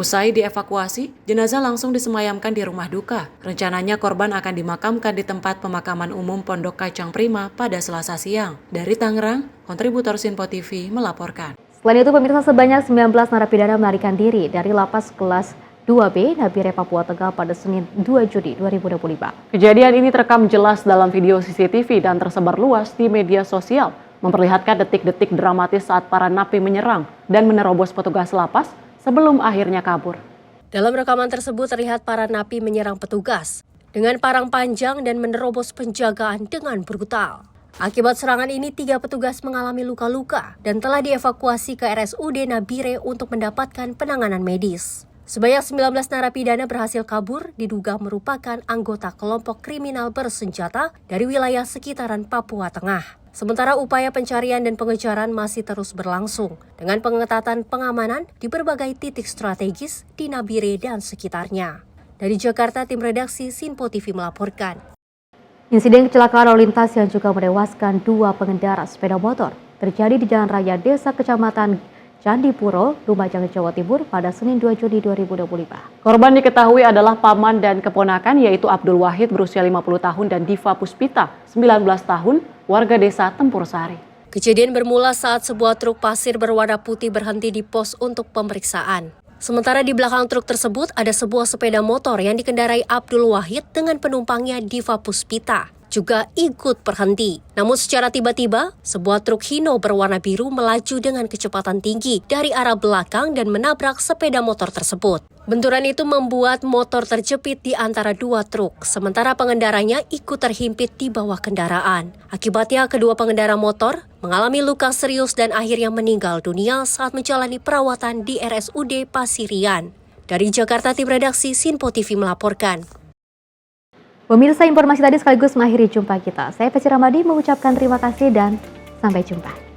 Usai dievakuasi, jenazah langsung disemayamkan di rumah duka. Rencananya korban akan dimakamkan di tempat pemakaman umum Pondok Kacang Prima pada Selasa siang. Dari Tangerang, kontributor Sinpo TV melaporkan. Selain itu, pemirsa, sebanyak 19 narapidana melarikan diri dari lapas kelas 2B Nabire, Papua Tengah pada Senin 2 Juni 2025. Kejadian ini terekam jelas dalam video CCTV dan tersebar luas di media sosial, memperlihatkan detik-detik dramatis saat para napi menyerang dan menerobos petugas lapas sebelum akhirnya kabur. Dalam rekaman tersebut terlihat para napi menyerang petugas dengan parang panjang dan menerobos penjagaan dengan brutal. Akibat serangan ini, 3 petugas mengalami luka-luka dan telah dievakuasi ke RSUD Nabire untuk mendapatkan penanganan medis. Sebanyak 19 narapidana berhasil kabur, diduga merupakan anggota kelompok kriminal bersenjata dari wilayah sekitaran Papua Tengah. Sementara upaya pencarian dan pengejaran masih terus berlangsung dengan pengetatan pengamanan di berbagai titik strategis di Nabire dan sekitarnya. Dari Jakarta, tim redaksi Sinpo TV melaporkan. Insiden kecelakaan lalu lintas yang juga menewaskan 2 pengendara sepeda motor terjadi di Jalan Raya Desa Kecamatan Candipuro, Lumajang, Jawa Timur pada Senin 2 Juni 2025. Korban diketahui adalah paman dan keponakan yaitu Abdul Wahid berusia 50 tahun dan Diva Puspita 19 tahun warga desa Tempur Sari. Kejadian bermula saat sebuah truk pasir berwarna putih berhenti di pos untuk pemeriksaan. Sementara di belakang truk tersebut ada sebuah sepeda motor yang dikendarai Abdul Wahid dengan penumpangnya Diva Puspita juga ikut berhenti. Namun secara tiba-tiba, sebuah truk Hino berwarna biru melaju dengan kecepatan tinggi dari arah belakang dan menabrak sepeda motor tersebut. Benturan itu membuat motor terjepit di antara dua truk, sementara pengendaranya ikut terhimpit di bawah kendaraan. Akibatnya, kedua pengendara motor mengalami luka serius dan akhirnya meninggal dunia saat menjalani perawatan di RSUD Pasirian. Dari Jakarta, tim redaksi Sinpo TV melaporkan. Pemirsa, informasi tadi sekaligus mengakhiri jumpa kita. Saya Peci Ramadi mengucapkan terima kasih dan sampai jumpa.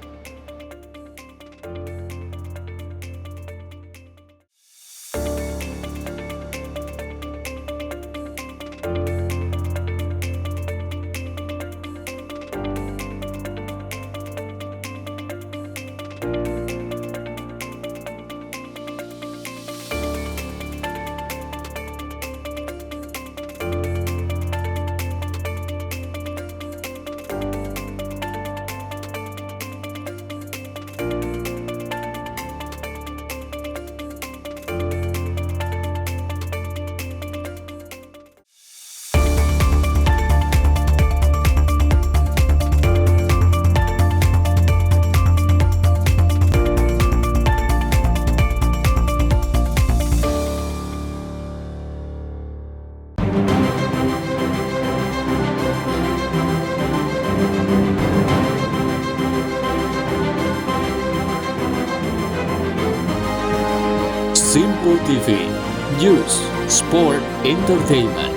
Sinpo TV, News, Sport, Entertainment.